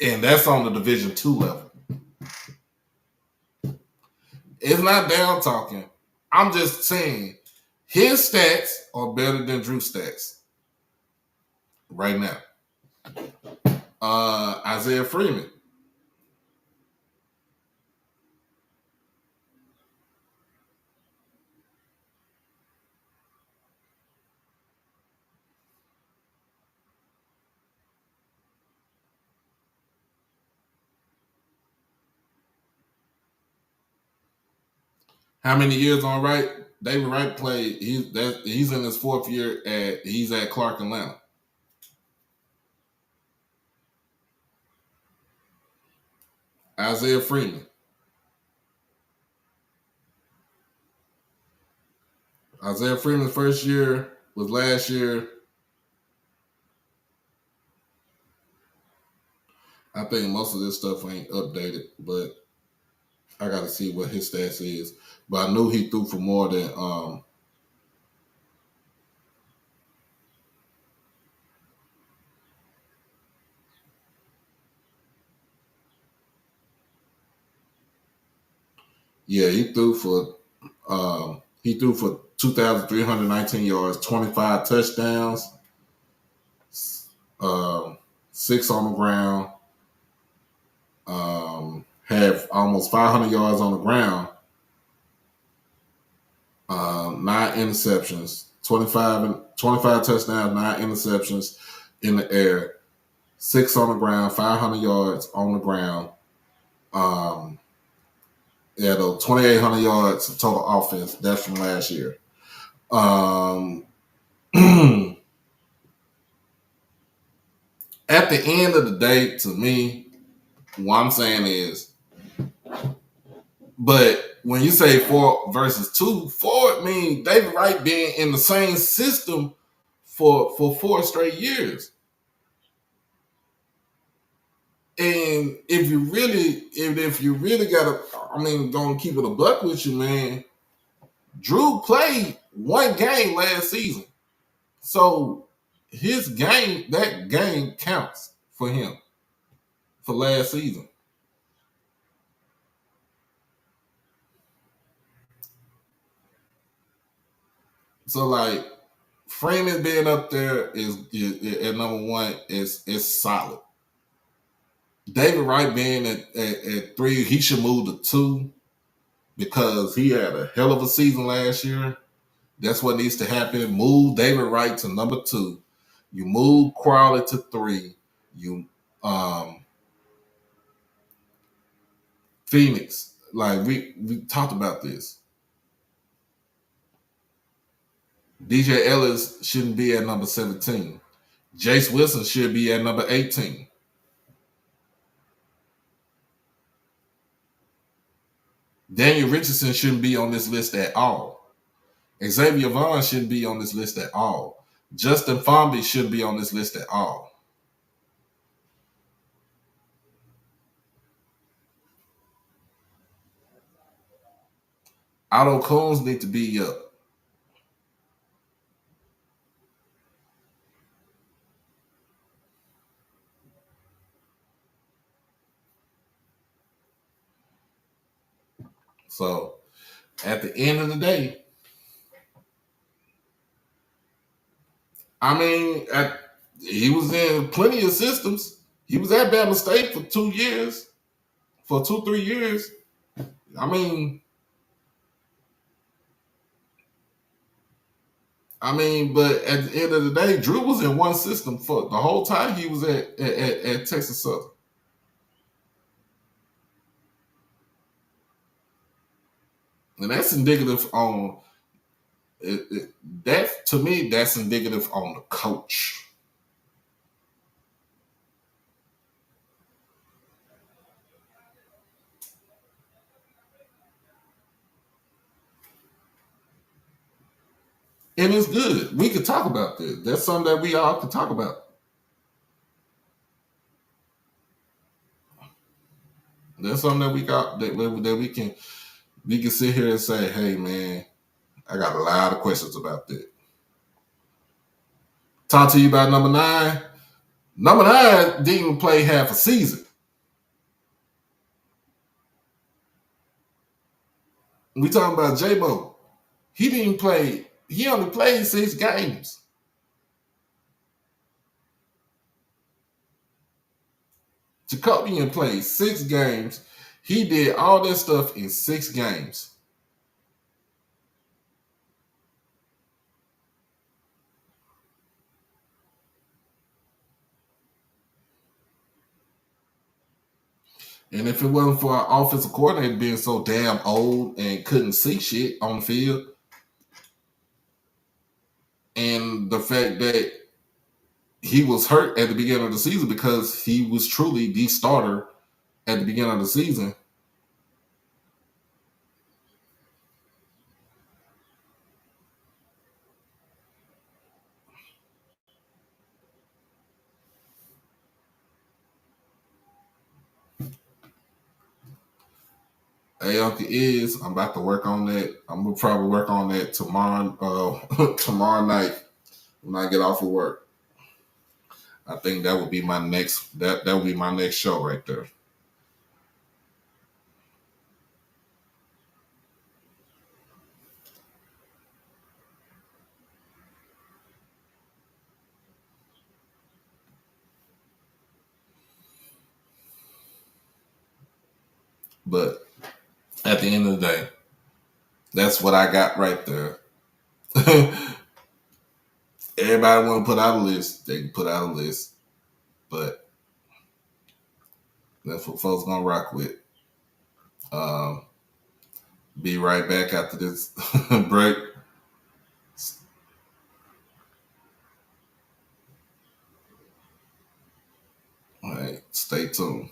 and that's on the Division II level. It's not down talking. I'm just saying his stats are better than Drew's stats right now. Isaiah Freeman. How many years on Wright? David Wright played. He's in his 4th year he's at Clark Atlanta. Isaiah Freeman. Isaiah Freeman's first year was last year. I think most of this stuff ain't updated, but I got to see what his stats is. But I knew he threw for more than yeah, he threw for 2,319 yards, 25 touchdowns, 6 on the ground, had almost 500 yards on the ground, 9 interceptions, 25 touchdowns, 9 interceptions in the air, 6 on the ground, 500 yards on the ground. Yeah, though 2,800 yards of total offense. That's from last year. At the end of the day, to me, what I'm saying is, but when you say 4 versus 2, 4 means David Wright being in the same system for 4 straight years. And if you really gotta, gonna keep it a buck with you, man. Drew played 1 game last season, so that game counts for him for last season. So like Freeman being up there is at number 1 is solid. David Wright being at 3, he should move to 2 because he had a hell of a season last year. That's what needs to happen. Move David Wright to number 2. You move Crowley to 3. You Phoenix. Like we talked about this. DJ Ellis shouldn't be at number 17. Jace Wilson should be at number 18. Daniel Richardson shouldn't be on this list at all. Xavier Vaughn shouldn't be on this list at all. Justin Fomby shouldn't be on this list at all. Otto Combs need to be up. So at the end of the day, he was in plenty of systems. He was at Bama State for 2 years, for 2-3 years. But at the end of the day, Drew was in one system for the whole time he was at Texas Southern. And that's indicative on that. To me, that's indicative on the coach. And it's good. We could talk about this. That's something that we all can talk about. That's something that we got that we can sit here and say, hey man, I got a lot of questions about that. Talk to you about number 9. Number 9 didn't even play half a season. We talking about J-Bo. He didn't play. He only played 6 games. Jacobian played 6 games. He did all that stuff in 6 games. And if it wasn't for our offensive coordinator being so damn old and couldn't see shit on the field, and the fact that he was hurt at the beginning of the season because he was truly the starter at the beginning of the season. Hey, Uncle is I'm about to work on that. I'm gonna probably work on that tomorrow. Tomorrow night when I get off of work. I think that would be my next. That would be my next show right there. But at the end of the day, that's what I got right there. Everybody want to put out a list, they can put out a list, but that's what folks gonna rock with. Um, be right back after this break. All right, stay tuned.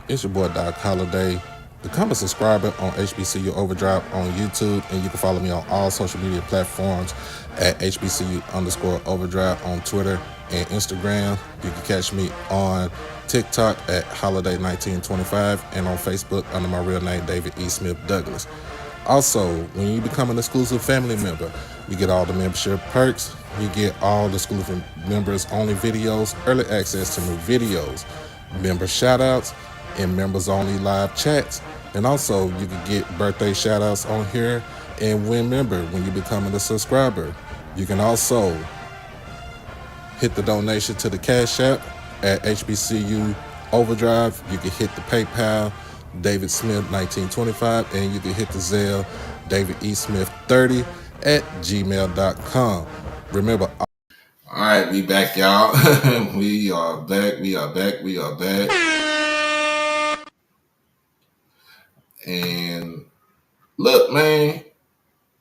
It's your boy Doc Holliday. Become a subscriber on HBCU Overdrive on YouTube, and you can follow me on all social media platforms at HBCU_Overdrive on Twitter and Instagram. You can catch me on TikTok at Holiday1925 and on Facebook under my real name, David E. Smith Douglas. Also, when you become an exclusive family member, you get all the membership perks. You get all the exclusive members only videos, early access to new videos, member shoutouts, and members only live chats. And also, you can get birthday shoutouts on here and win member when you become a subscriber. You can also hit the donation to the Cash App at HBCU Overdrive. You can hit the PayPal David Smith 1925, and you can hit the Zelle David E. Smith 30 at gmail.com. Remember, All right, we back, y'all. We are back. We are back. We are back. And look, man,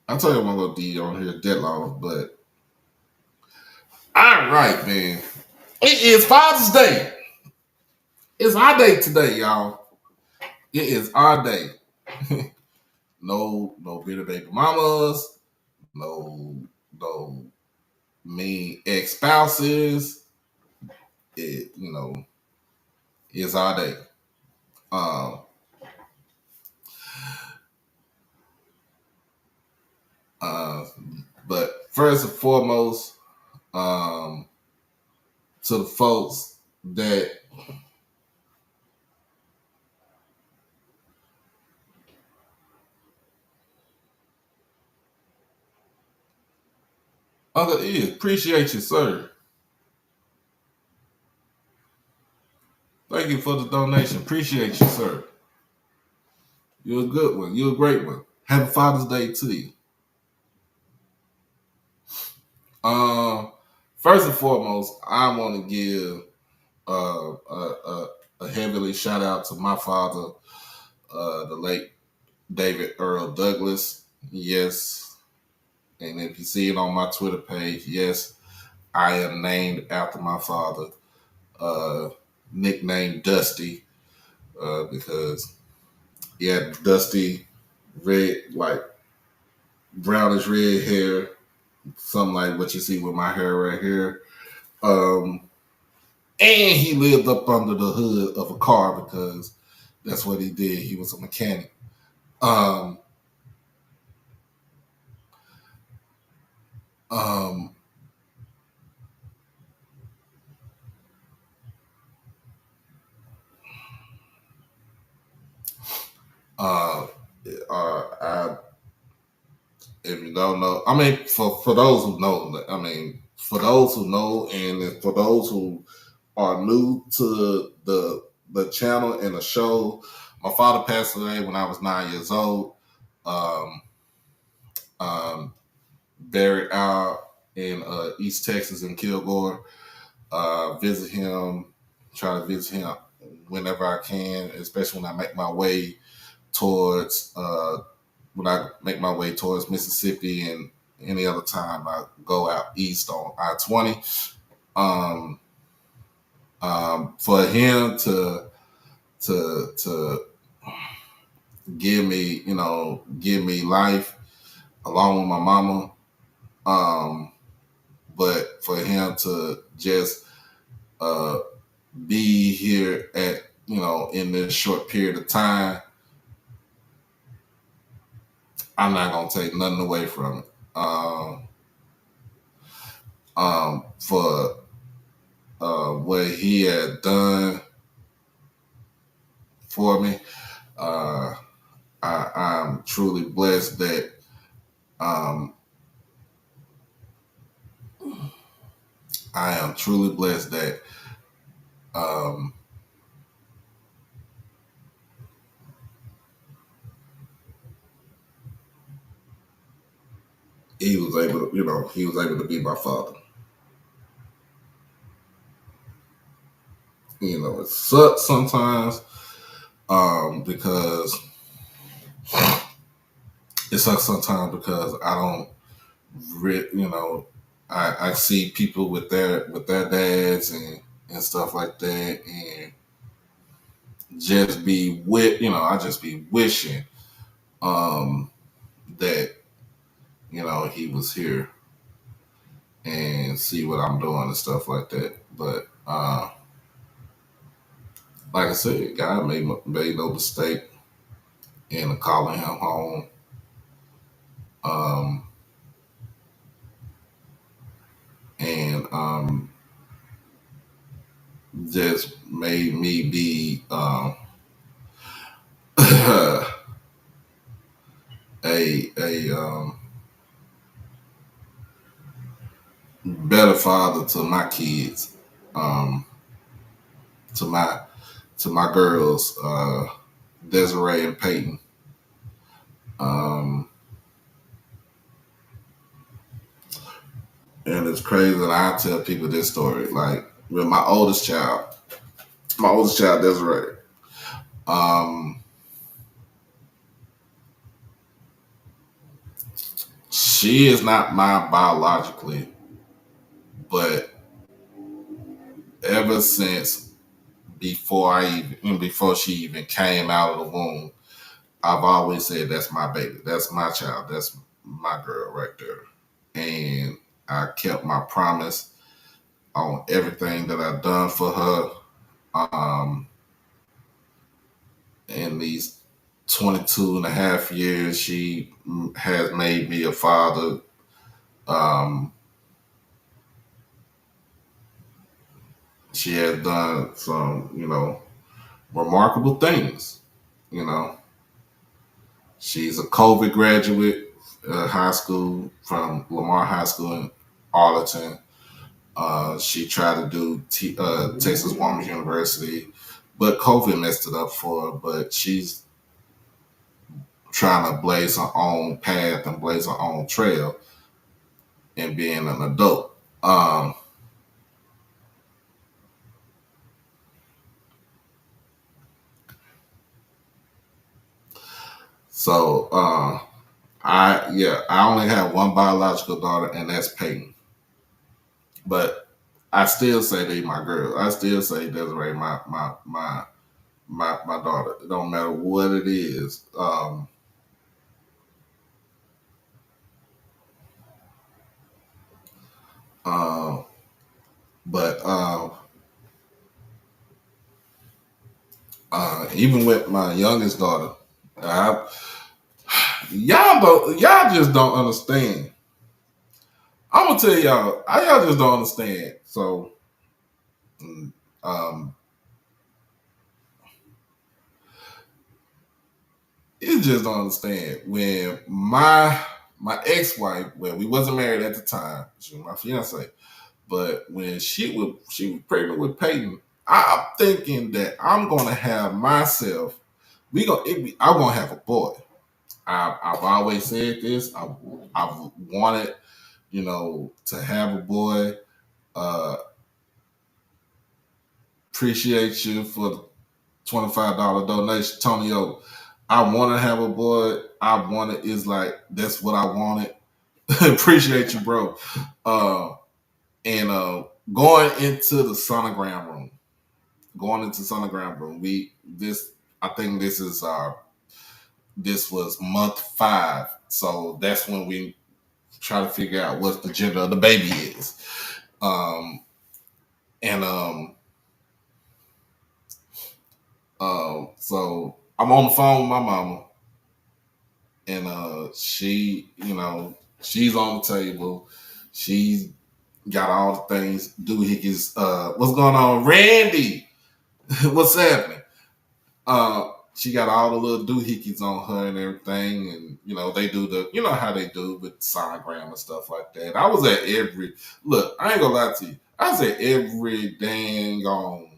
I told you I'm gonna be on here that long, but all right, man. It is Father's Day. It's our day today, y'all. It is our day. No bitter baby mamas, no mean ex-spouses. It's our day. Um, uh, but first and foremost, to the folks that Uncle is appreciate you, sir. Thank you for the donation. Appreciate you, sir. You're a good one. You're a great one. Happy Father's Day to you. Um, First and foremost, I want to give a heavily shout out to my father, the late David Earl Douglas. Yes, and if you see it on my Twitter page, yes, I am named after my father. Uh, nicknamed Dusty because he had dusty red, like brownish red hair, something like what you see with my hair right here. Um, and he lived up under the hood of a car because that's what he did. He was a mechanic. Um, um, uh, I, if you don't know, I mean, for those who know, I mean, for those who know, and for those who are new to the channel and the show, my father passed away when I was 9 years old. Um, um, Buried out in East Texas in Kilgore. Visit him, try to visit him whenever I can, especially when I make my way towards Mississippi, and any other time I go out east on I-20. Um, for him to give me life along with my mama. But for him to just uh, be here at in this short period of time, I'm not gonna take nothing away from it. For what he had done for me, uh, I'm truly blessed that um, I am truly blessed that um, he was able to be my father. It sucks sometimes because I don't, I see people with their dads and stuff like that, and just be I just be wishing that he was here and see what I'm doing and stuff like that. But like I said, God made no mistake in calling him home. Um, and just made me be a better father to my kids, um, to my girls, Desiree and Peyton. Um, and it's crazy that I tell people this story. Like with my oldest child Desiree. Um, she is not mine biologically, but ever since before she even came out of the womb, I've always said that's my baby, that's my child, that's my girl right there. And I kept my promise on everything that I've done for her. Um, in these 22 and a half years, she has made me a father. Um, she has done some, remarkable things. You know, she's a COVID graduate, high school from Lamar High School in Arlington. She tried to do Texas Women's University, but COVID messed it up for her. But she's trying to blaze her own path and blaze her own trail in being an adult. So I only have one biological daughter, and that's Peyton. But I still say they my girl. I still say Desiree my daughter. It don't matter what it is. Uh, but even with my youngest daughter, I, y'all just don't understand. I'm gonna tell y'all just don't understand. So, mm, um, you just don't understand when my ex wife, well, we wasn't married at the time. She was my fiance, but when she was pregnant with Peyton, I'm thinking that I'm gonna have myself. I'm gonna have a boy. I've always said this. I've wanted, to have a boy. Uh, appreciate you for the $25 donation, Tonyo. I want to have a boy. I want it is like that's what I wanted. Appreciate you, bro. Uh, and going into the sonogram room, we this I think this was month 5, so that's when we try to figure out what the gender of the baby is. Um, and so I'm on the phone with my mama, and she's on the table. She's got all the things. Doohickeys, what's going on, Randy? What's happening? She got all the little doohickeys on her and everything, and they do how they do with sonogram and stuff like that. I was at every look. I ain't gonna lie to you. I was at every dang on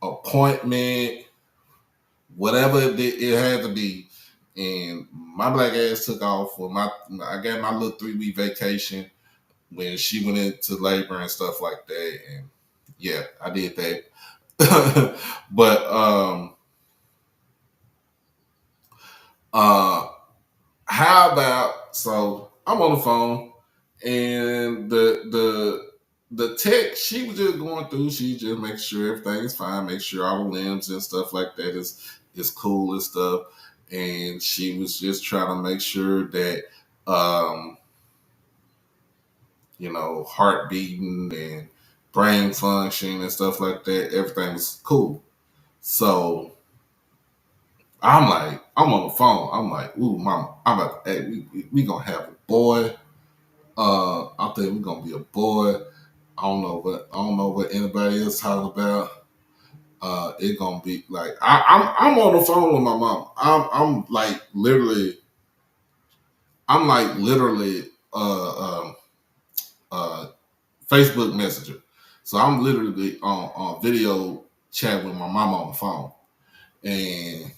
appointment, whatever it had to be. And my black ass took off for I got my little 3-week vacation when she went into labor and stuff like that. And yeah, I did that. But uh how about, so I'm on the phone, and the tech, she was just going through, she just makes sure everything's fine, make sure all the limbs and stuff like that is cool and stuff. And she was just trying to make sure that um heart beating and brain function and stuff like that, everything was cool. So I'm on the phone. I'm like, ooh, mama, I'm about to, hey, we gonna have a boy. I think we're gonna be a boy. I don't know what anybody else talking about. It gonna be like I'm on the phone with my mom. I'm like literally uh Facebook Messenger. So I'm literally on video chat with my mom on the phone. And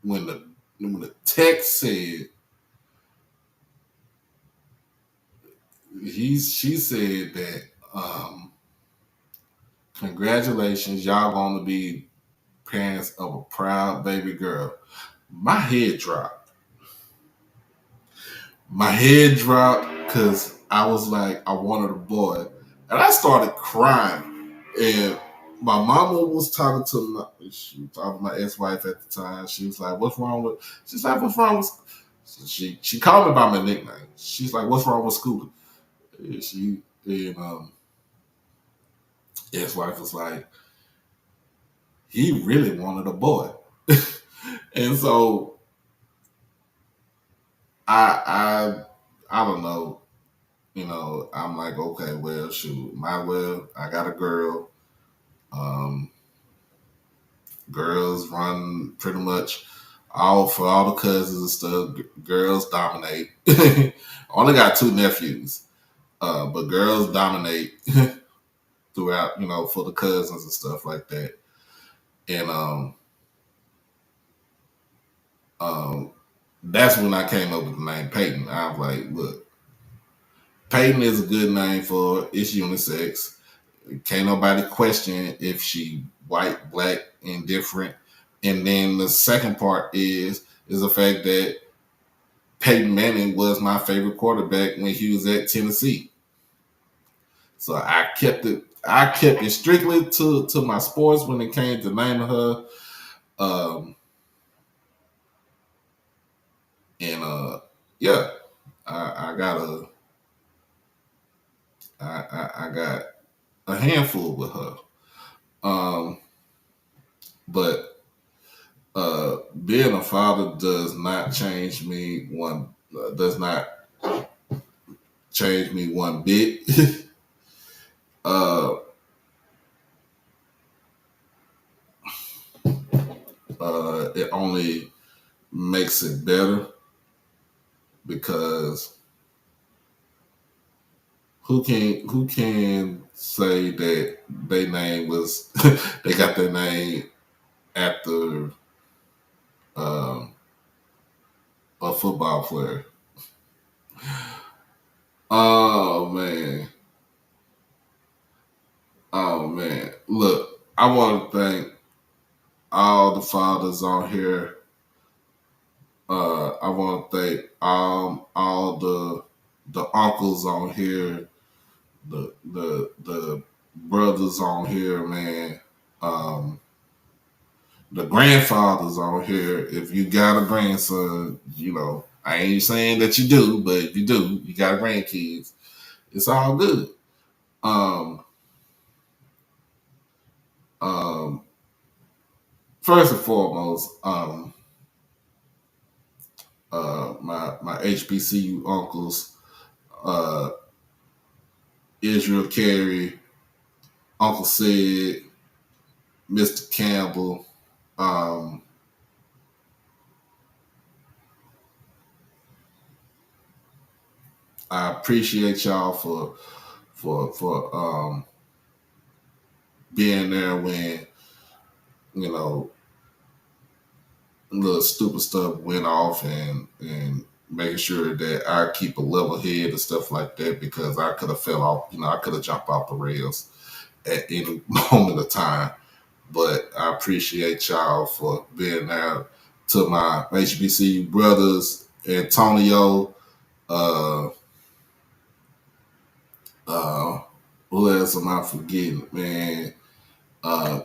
when the text said, she said that congratulations, y'all gonna be parents of a proud baby girl. My head dropped. My head dropped because I was like, I wanted a boy. And I started crying. And my mama was talking to my ex-wife at the time. She was like, she's like, what's wrong with, she called me by my nickname. She's like, what's wrong with Scooter? And ex-wife was like, he really wanted a boy. And so I don't know. I'm like, okay, well, shoot, might well. I got a girl. Um, Girls run pretty much all the cousins and stuff. Girls dominate. Only got 2 nephews, but girls dominate throughout. For the cousins and stuff like that. And um, that's when I came up with the name Peyton. I was like, look, Peyton is a good name for her. It's unisex. Can't nobody question if she white, black, indifferent. And then the second part is the fact that Peyton Manning was my favorite quarterback when he was at Tennessee. So I kept it strictly to my sports when it came to naming her. Um, and yeah, I got I got a handful with her. Um, but being a father does not change me one does not change me one bit. uh, it only makes it better because who can say that their name was they got their name after um, a football player. Oh man, oh man. Look, I want to thank all the fathers on here. I want to thank all the uncles on here, the brothers on here, man. Um, the grandfathers on here. If you got a grandson, I ain't saying that you do, but if you do, you got grandkids. It's all good. Um, um, First and foremost, my HBCU uncles, uh, Israel Carey, Uncle Sid, Mr. Campbell. Um, I appreciate y'all for being there when you know little stupid stuff went off and making sure that I keep a level head and stuff like that because I could have fell off. I could have jumped off the rails at any moment of time. But I appreciate y'all for being there. To my HBCU brothers, Antonio, uh, uh, who else am I forgetting, man? Uh,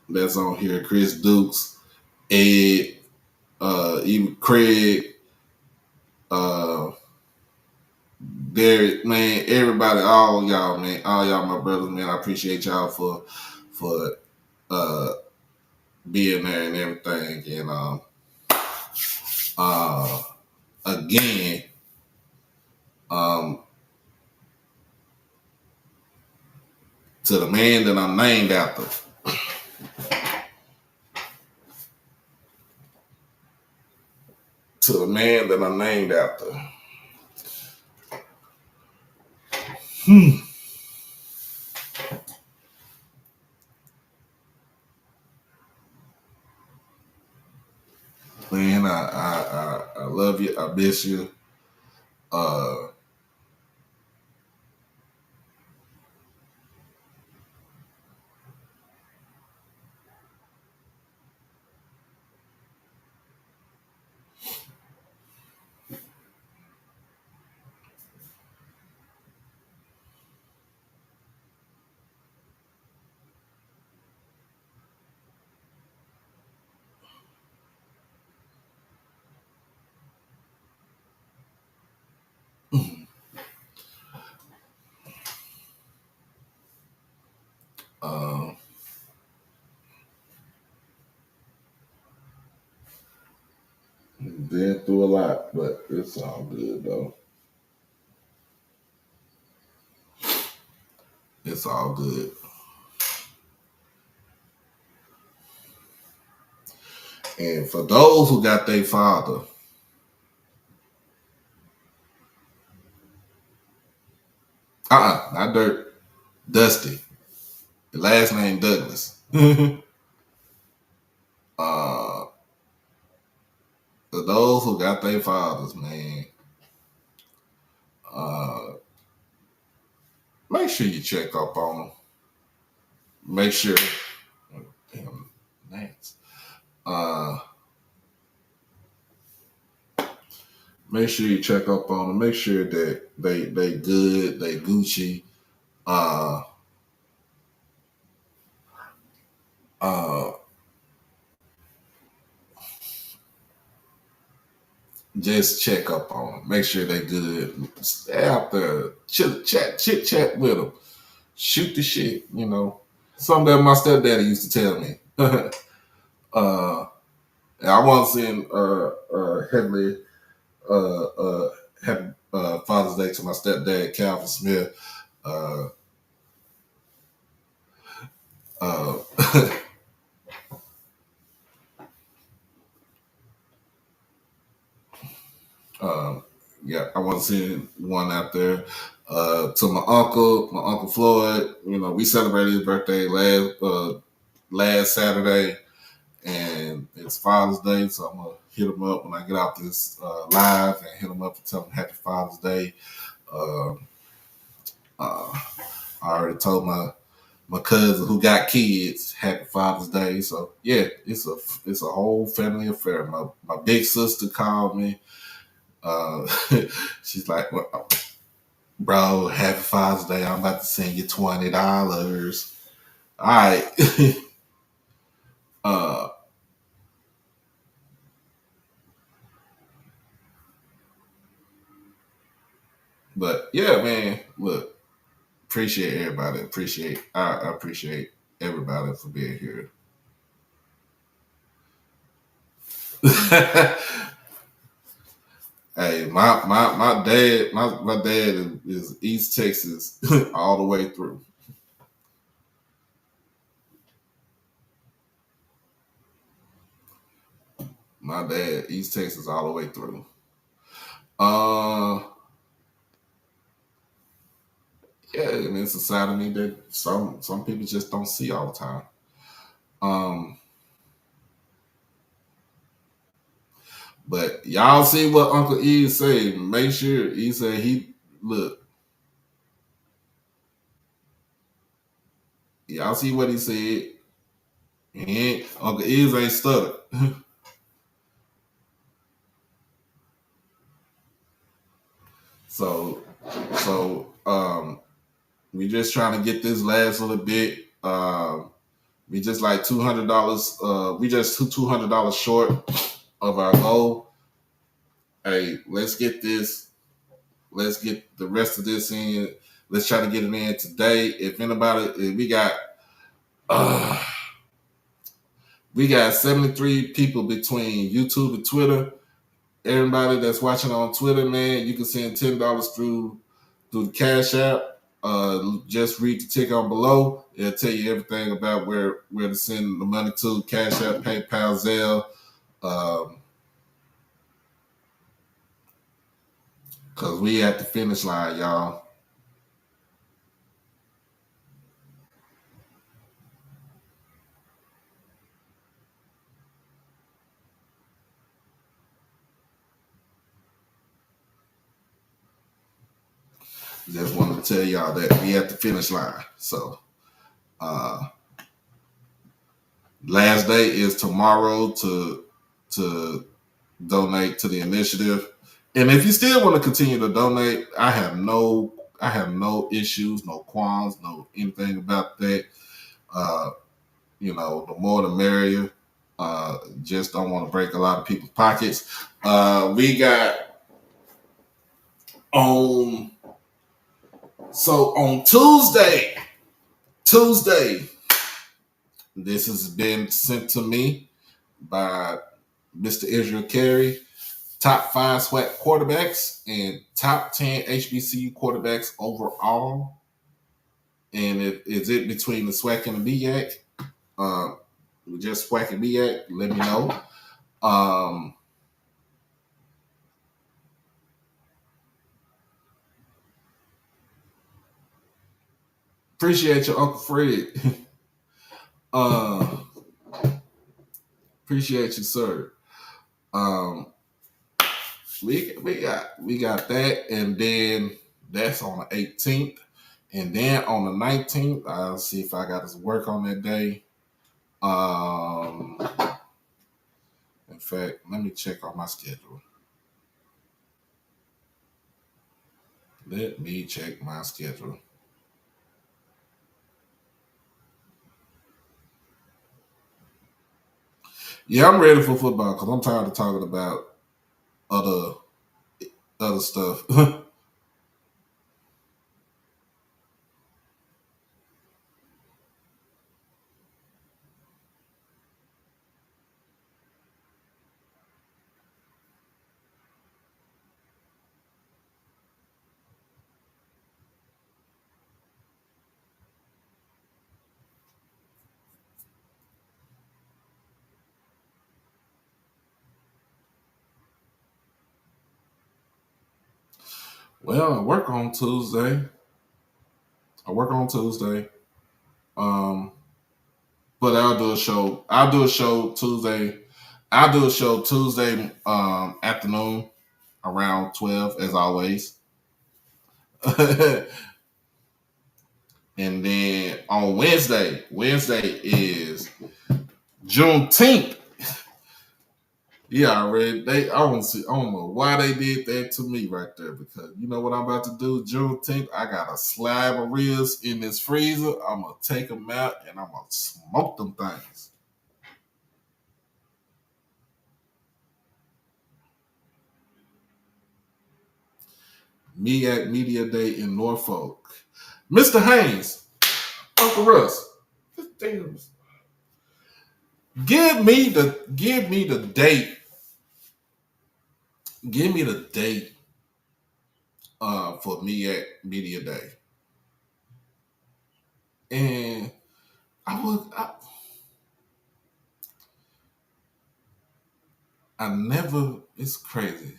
that's on here. Chris Dukes, Ed, even Craig, uh, Derek, man, everybody, all y'all, man, all y'all, my brothers, man. I appreciate y'all for uh, being there and everything. And uh, again, um, to the man that I'm named after, to the man that I'm named after. Man, I love you. I miss you. Uh, uh, been through a lot, but it's all good though. It's all good. And for those who got their father, not Dirt, Dusty. The last name Douglas. uh, for those who got their fathers, man, uh, make sure you check up on them. Make sure, damn, Nance. Uh, Make sure you check up on them. Make sure that they good, they Gucci. Uh, uh, just check up on them. Make sure they good. Stay out there, chit chat with them. Shoot the shit. You know, something that my stepdaddy used to tell me. uh, I want to send heavily happy Father's Day to my stepdad, Calvin Smith. Uh, uh, um, yeah, I want to send one out there to my Uncle Floyd. You know, we celebrated his birthday last Saturday, and it's Father's Day, so I'm gonna hit him up when I get out this live and hit him up and tell him Happy Father's Day. Uh, uh, I already told my cousin who got kids Happy Father's Day. So yeah, it's a whole family affair. My big sister called me. Uh, she's like, well, bro, Happy Father's Day. I'm about to send you $20. All right. uh, but yeah, man, look, appreciate everybody. I appreciate everybody for being here. Hey, my dad is East Texas all the way through. My dad, East Texas, all the way through. Uh, yeah, and it's a side of me that some people just don't see all the time. Um, but y'all see what Uncle E say. Make sure he said he look. Y'all see what he said. He ain't, Uncle E's ain't stutter. so so we just trying to get this last little bit. We just like $200. We just $200 short of our goal. Hey, let's get this. Let's get the rest of this in. Let's try to get it in today. If anybody, if uh, we got 73 people between YouTube and Twitter. Everybody that's watching on Twitter, man, you can send $10 through the Cash App. Just read the ticker on below. It'll tell you everything about where to send the money to: Cash App, PayPal, Zelle. Cause we at the finish line, y'all. Just wanted to tell y'all that we at the finish line. So uh last day is tomorrow to donate to the initiative. And if you still want to continue to donate, I have no issues, no qualms, no anything about that. Uh, the more the merrier. Just don't want to break a lot of people's pockets. We got on on Tuesday, this has been sent to me by Mr. Israel Carey. Top 5 SWAC quarterbacks and top 10 HBCU quarterbacks overall. And it between the SWAC and the BYAC? Just SWAC and BYAC? Let me know. Appreciate you, Uncle Fred. uh, appreciate you, sir. Um, we got that, and then that's on the 18th. And then on the 19th, I'll see if I got to work on that day. In fact, let me check on my schedule. Let me check my schedule. Yeah, I'm ready for football because I'm tired of talking about other other stuff. Well, I work on Tuesday. I work on Tuesday. Um, but I'll do a show. I'll do a show Tuesday. I'll do a show Tuesday afternoon around 12 as always. And then on Wednesday is Juneteenth. Yeah, I read they. I don't know why they did that to me right there because you know what I'm about to do. Juneteenth, I got a slab of ribs in this freezer. I'm gonna take them out and I'm gonna smoke them things. Me at Media Day in Norfolk, Mr. Haynes, Uncle Russ. Damn. Give me the date. Give me the date for me at Media Day. And I never it's crazy.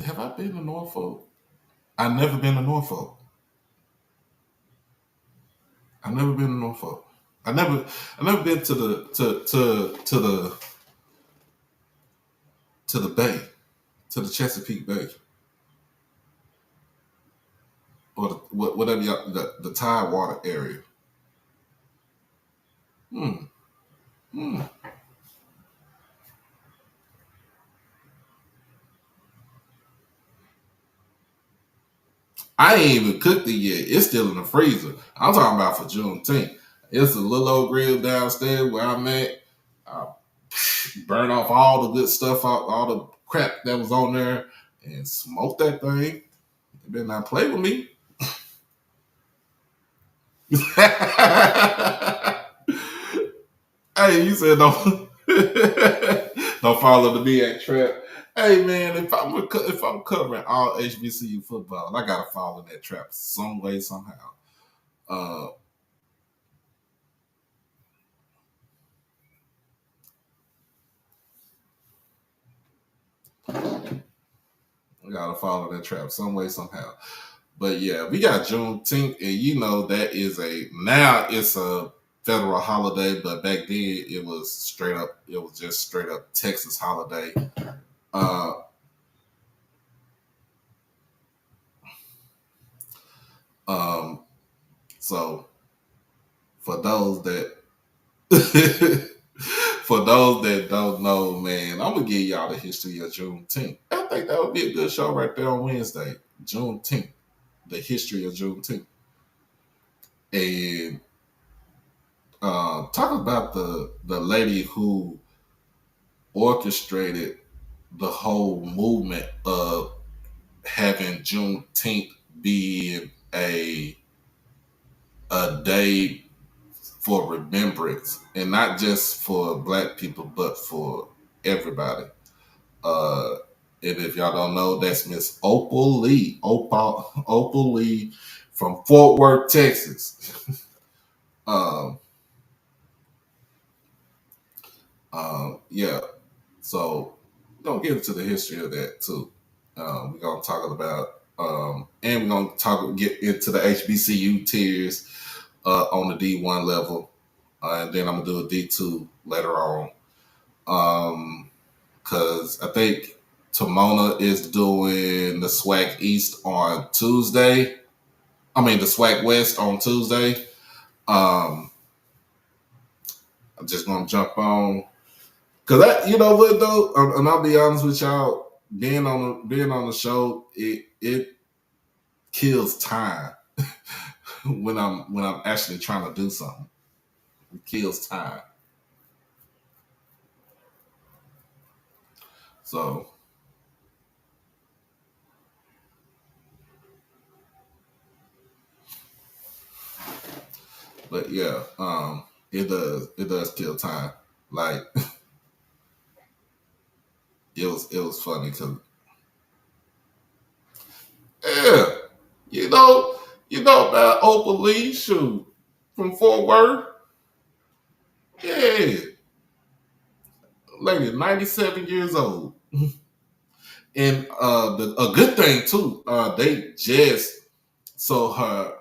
Have I been to Norfolk? I've never been to Norfolk. I've never been to Norfolk. I never been to the to the bay, to the Chesapeake Bay, or whatever the Tidewater area. Hmm. Hmm. I ain't even cooked it yet. It's still in the freezer. I'm talking about for Juneteenth. It's a little old grill downstairs where I'm at. I burn off all the good stuff out, all the crap that was on there, and smoke that thing. You better not play with me. Hey, you said don't don't follow the BA trap. Hey man, if I'm covering all HBCU football, I gotta follow that trap some way somehow. Uh, I gotta follow that trap some way somehow. But yeah, we got Juneteenth, and you know that is now it's a federal holiday, but back then it was straight up. It was just straight up Texas holiday. Uh, um, so for those that for those that don't know, man, I'm gonna give y'all the history of Juneteenth. I think that would be a good show right there on Wednesday. Juneteenth, the history of Juneteenth, and talk about the lady who orchestrated the whole movement of having Juneteenth being a day for remembrance, and not just for Black people, but for everybody. Uh, and if y'all don't know, that's Miss Opal Lee from Fort Worth, Texas. um, yeah. So we're gonna get into the history of that too. We're gonna talk about and we're gonna get into the HBCU tiers on the D1 level, and then I'm gonna do a D2 later on. Because I think Timona is doing the SWAC East on Tuesday. I mean the SWAC West on Tuesday. Um, I'm just gonna jump on because you know what though, and I'll be honest with y'all, being on the show, it kills time. when I'm actually trying to do something. It kills time. So, but yeah, it does kill time. Like it was funny because yeah, you know about Opal Lee shoot from Fort Worth. Yeah, lady, 97 years old. And a good thing too, they just so her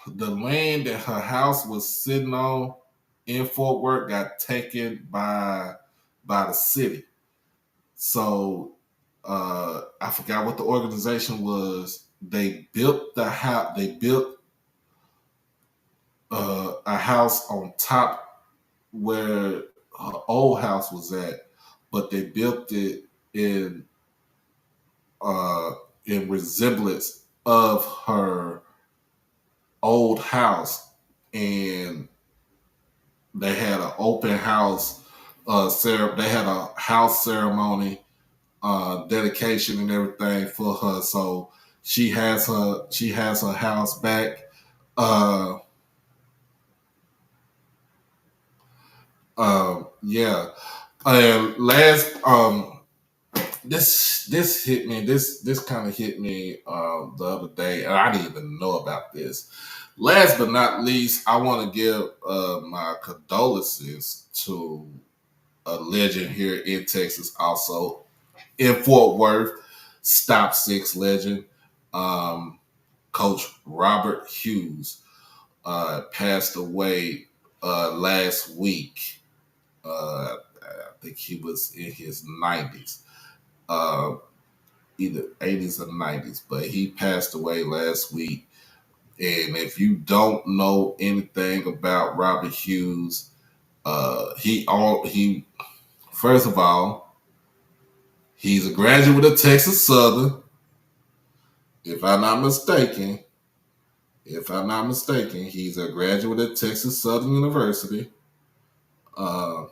the land that her house was sitting on in Fort Worth got taken by the city. So I forgot what the organization was. They built the house. They built a house on top where her old house was at, but they built it in uh, in resemblance of her old house, and they had an open house. They had a house ceremony, dedication, and everything for her. So she has her house back. Uh, yeah. And last this hit me. This kind of hit me the other day, and I didn't even know about this. Last but not least, I want to give my condolences to a legend here in Texas, also in Fort Worth, Stop Six legend, um, Coach Robert Hughes, passed away last week. I think he was in his 90s, uh, either 80s or 90s, but he passed away last week. And if you don't know anything about Robert Hughes, he first of all, he's a graduate of Texas Southern. If I'm not mistaken, he's a graduate of Texas Southern University. Uh,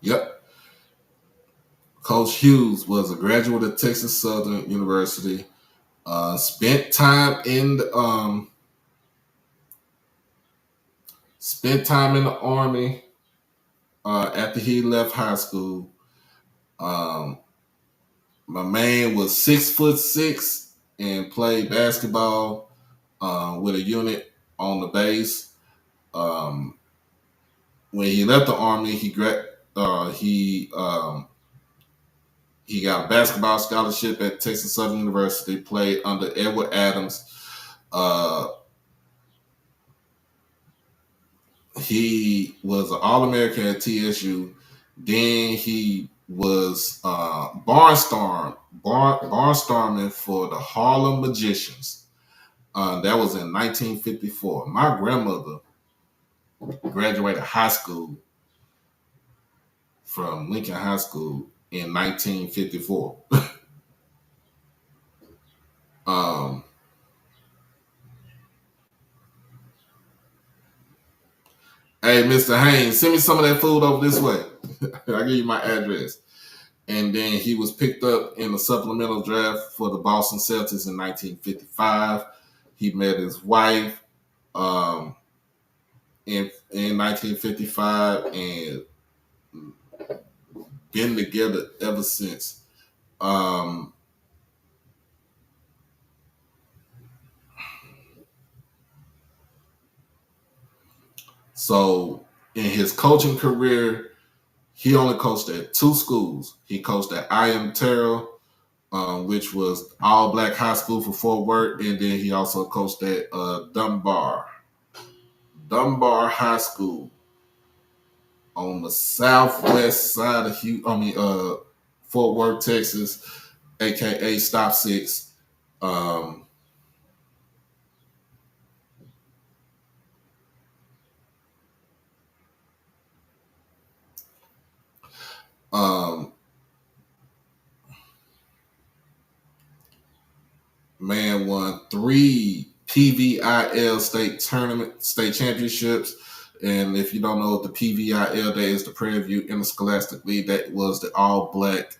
yep, Coach Hughes was a graduate of Texas Southern University. Spent time in the Army after he left high school. Um, my man was 6'6" and played basketball with a unit on the base. Um, when he left the Army, he got a basketball scholarship at Texas Southern University. Played under Edward Adams. Uh, he was an All American at TSU. Then he was barnstorming for the Harlem Magicians. That was in 1954. My grandmother graduated high school from Lincoln High School in 1954. um, hey, Mr. Haynes, send me some of that food over this way. I'll give you my address. And then he was picked up in the supplemental draft for the Boston Celtics in 1955. He met his wife um, in 1955 and been together ever since. Um, so in his coaching career, he only coached at two schools. He coached at I.M. Terrell, which was all black high school for Fort Worth, and then he also coached at Dunbar. Dunbar High School on the southwest side of Fort Worth, Texas, aka Stop Six. Um, um, Man won 3 PVIL state championships. And if you don't know what the PVIL, that is the Prairie View Interscholastic League. That was the all-black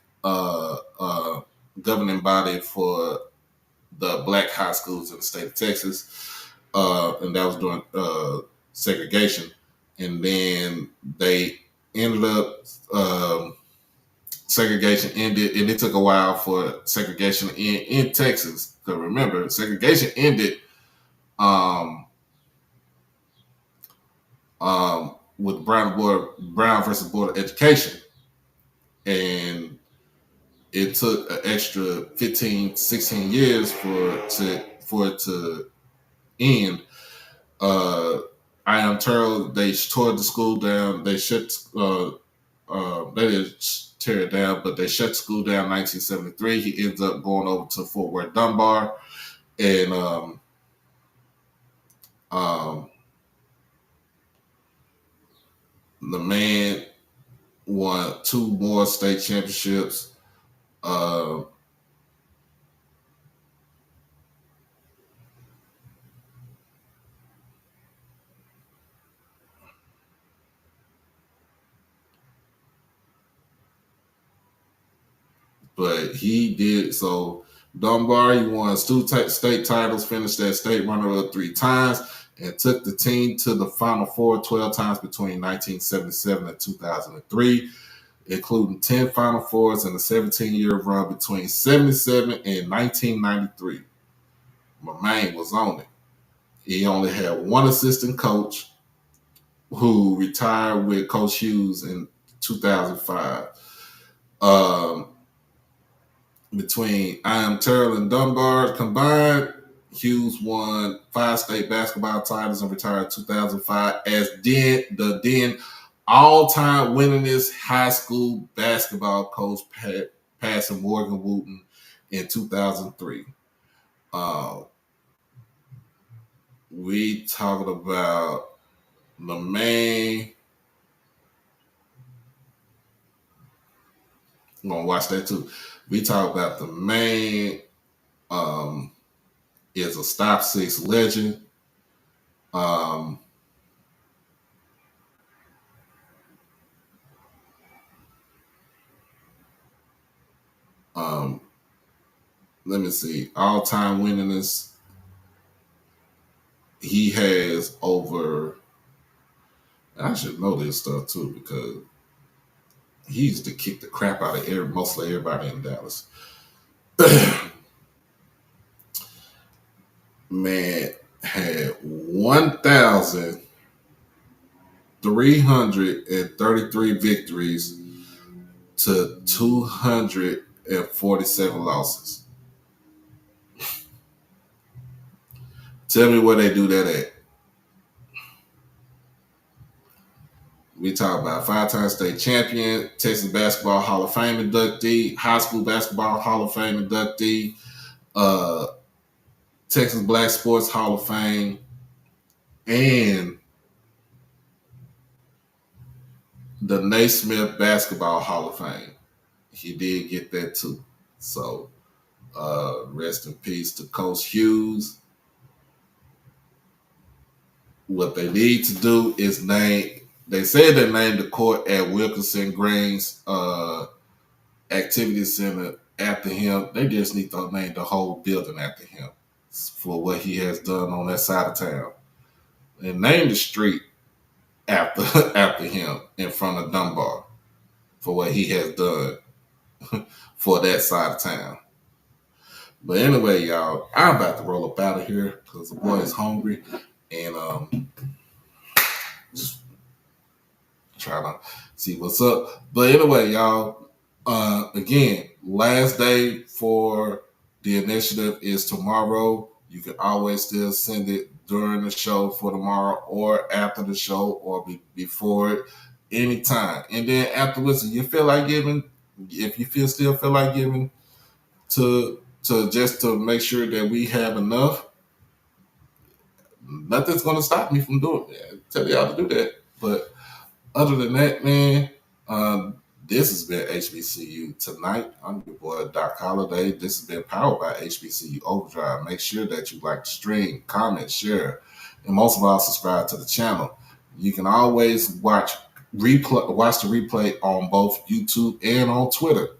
governing body for the black high schools in the state of Texas. And that was during segregation. And then they ended up segregation ended, and it took a while for segregation in Texas. Because remember, segregation ended with Brown versus Board of Education, and it took an extra 15, 16 years for it to end. I am told they tore the school down. They shut. They didn't tear it down, but they shut the school down in 1973. He ends up going over to Fort Worth Dunbar, and the man won 2 more state championships. But he did so. Dunbar, he won 2 state titles, finished as state runner-up 3 times, and took the team to the Final Four 12 times between 1977 and 2003, including 10 Final Fours in a 17-year run between 77 and 1993. My man was on it. He only had 1 assistant coach who retired with Coach Hughes in 2005. Between I Am Terrell and Dunbar combined, Hughes won 5 state basketball titles and retired in 2005 as the then all-time winningest high school basketball coach, passing Morgan Wooten in 2003. We talking about the main. I'm gonna watch that too. We talk about the main. Is a Stop Six legend. Let me see. All-time winningest. He has over. I should know this stuff too because he used to kick the crap out of mostly everybody in Dallas. Man had 1,333 victories to 247 losses. Tell me where they do that at. We talk about 5-time state champion, Texas Basketball Hall of Fame inductee, High School Basketball Hall of Fame inductee, Texas Black Sports Hall of Fame, and the Naismith Basketball Hall of Fame. He did get that too. So rest in peace to Coach Hughes. What they need to do is they said they named the court at Wilkinson Greens Activity Center after him. They just need to name the whole building after him for what he has done on that side of town. And name the street after him in front of Dunbar for what he has done for that side of town. But anyway, y'all, I'm about to roll up out of here because the boy is hungry and just trying to see what's up. But anyway, y'all, again, last day for the initiative is tomorrow. You can always still send it during the show for tomorrow or after the show or before it, anytime. And then afterwards, if you feel like giving, if you still feel like giving to just to make sure that we have enough, nothing's gonna stop me from doing it. I tell y'all to do that. But other than that, man, this has been HBCU Tonight. I'm your boy, Doc Holliday. This has been powered by HBCU Overdrive. Make sure that you like the stream, comment, share, and most of all, subscribe to the channel. You can always watch the replay on both YouTube and on Twitter,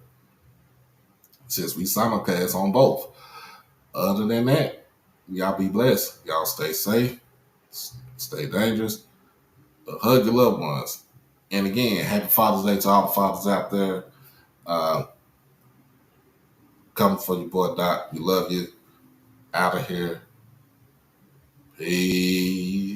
since we simulcast on both. Other than that, y'all be blessed. Y'all stay safe, stay dangerous, but hug your loved ones. And again, happy Father's Day to all the fathers out there. Coming for your boy Doc. We love you. Out of here. Peace.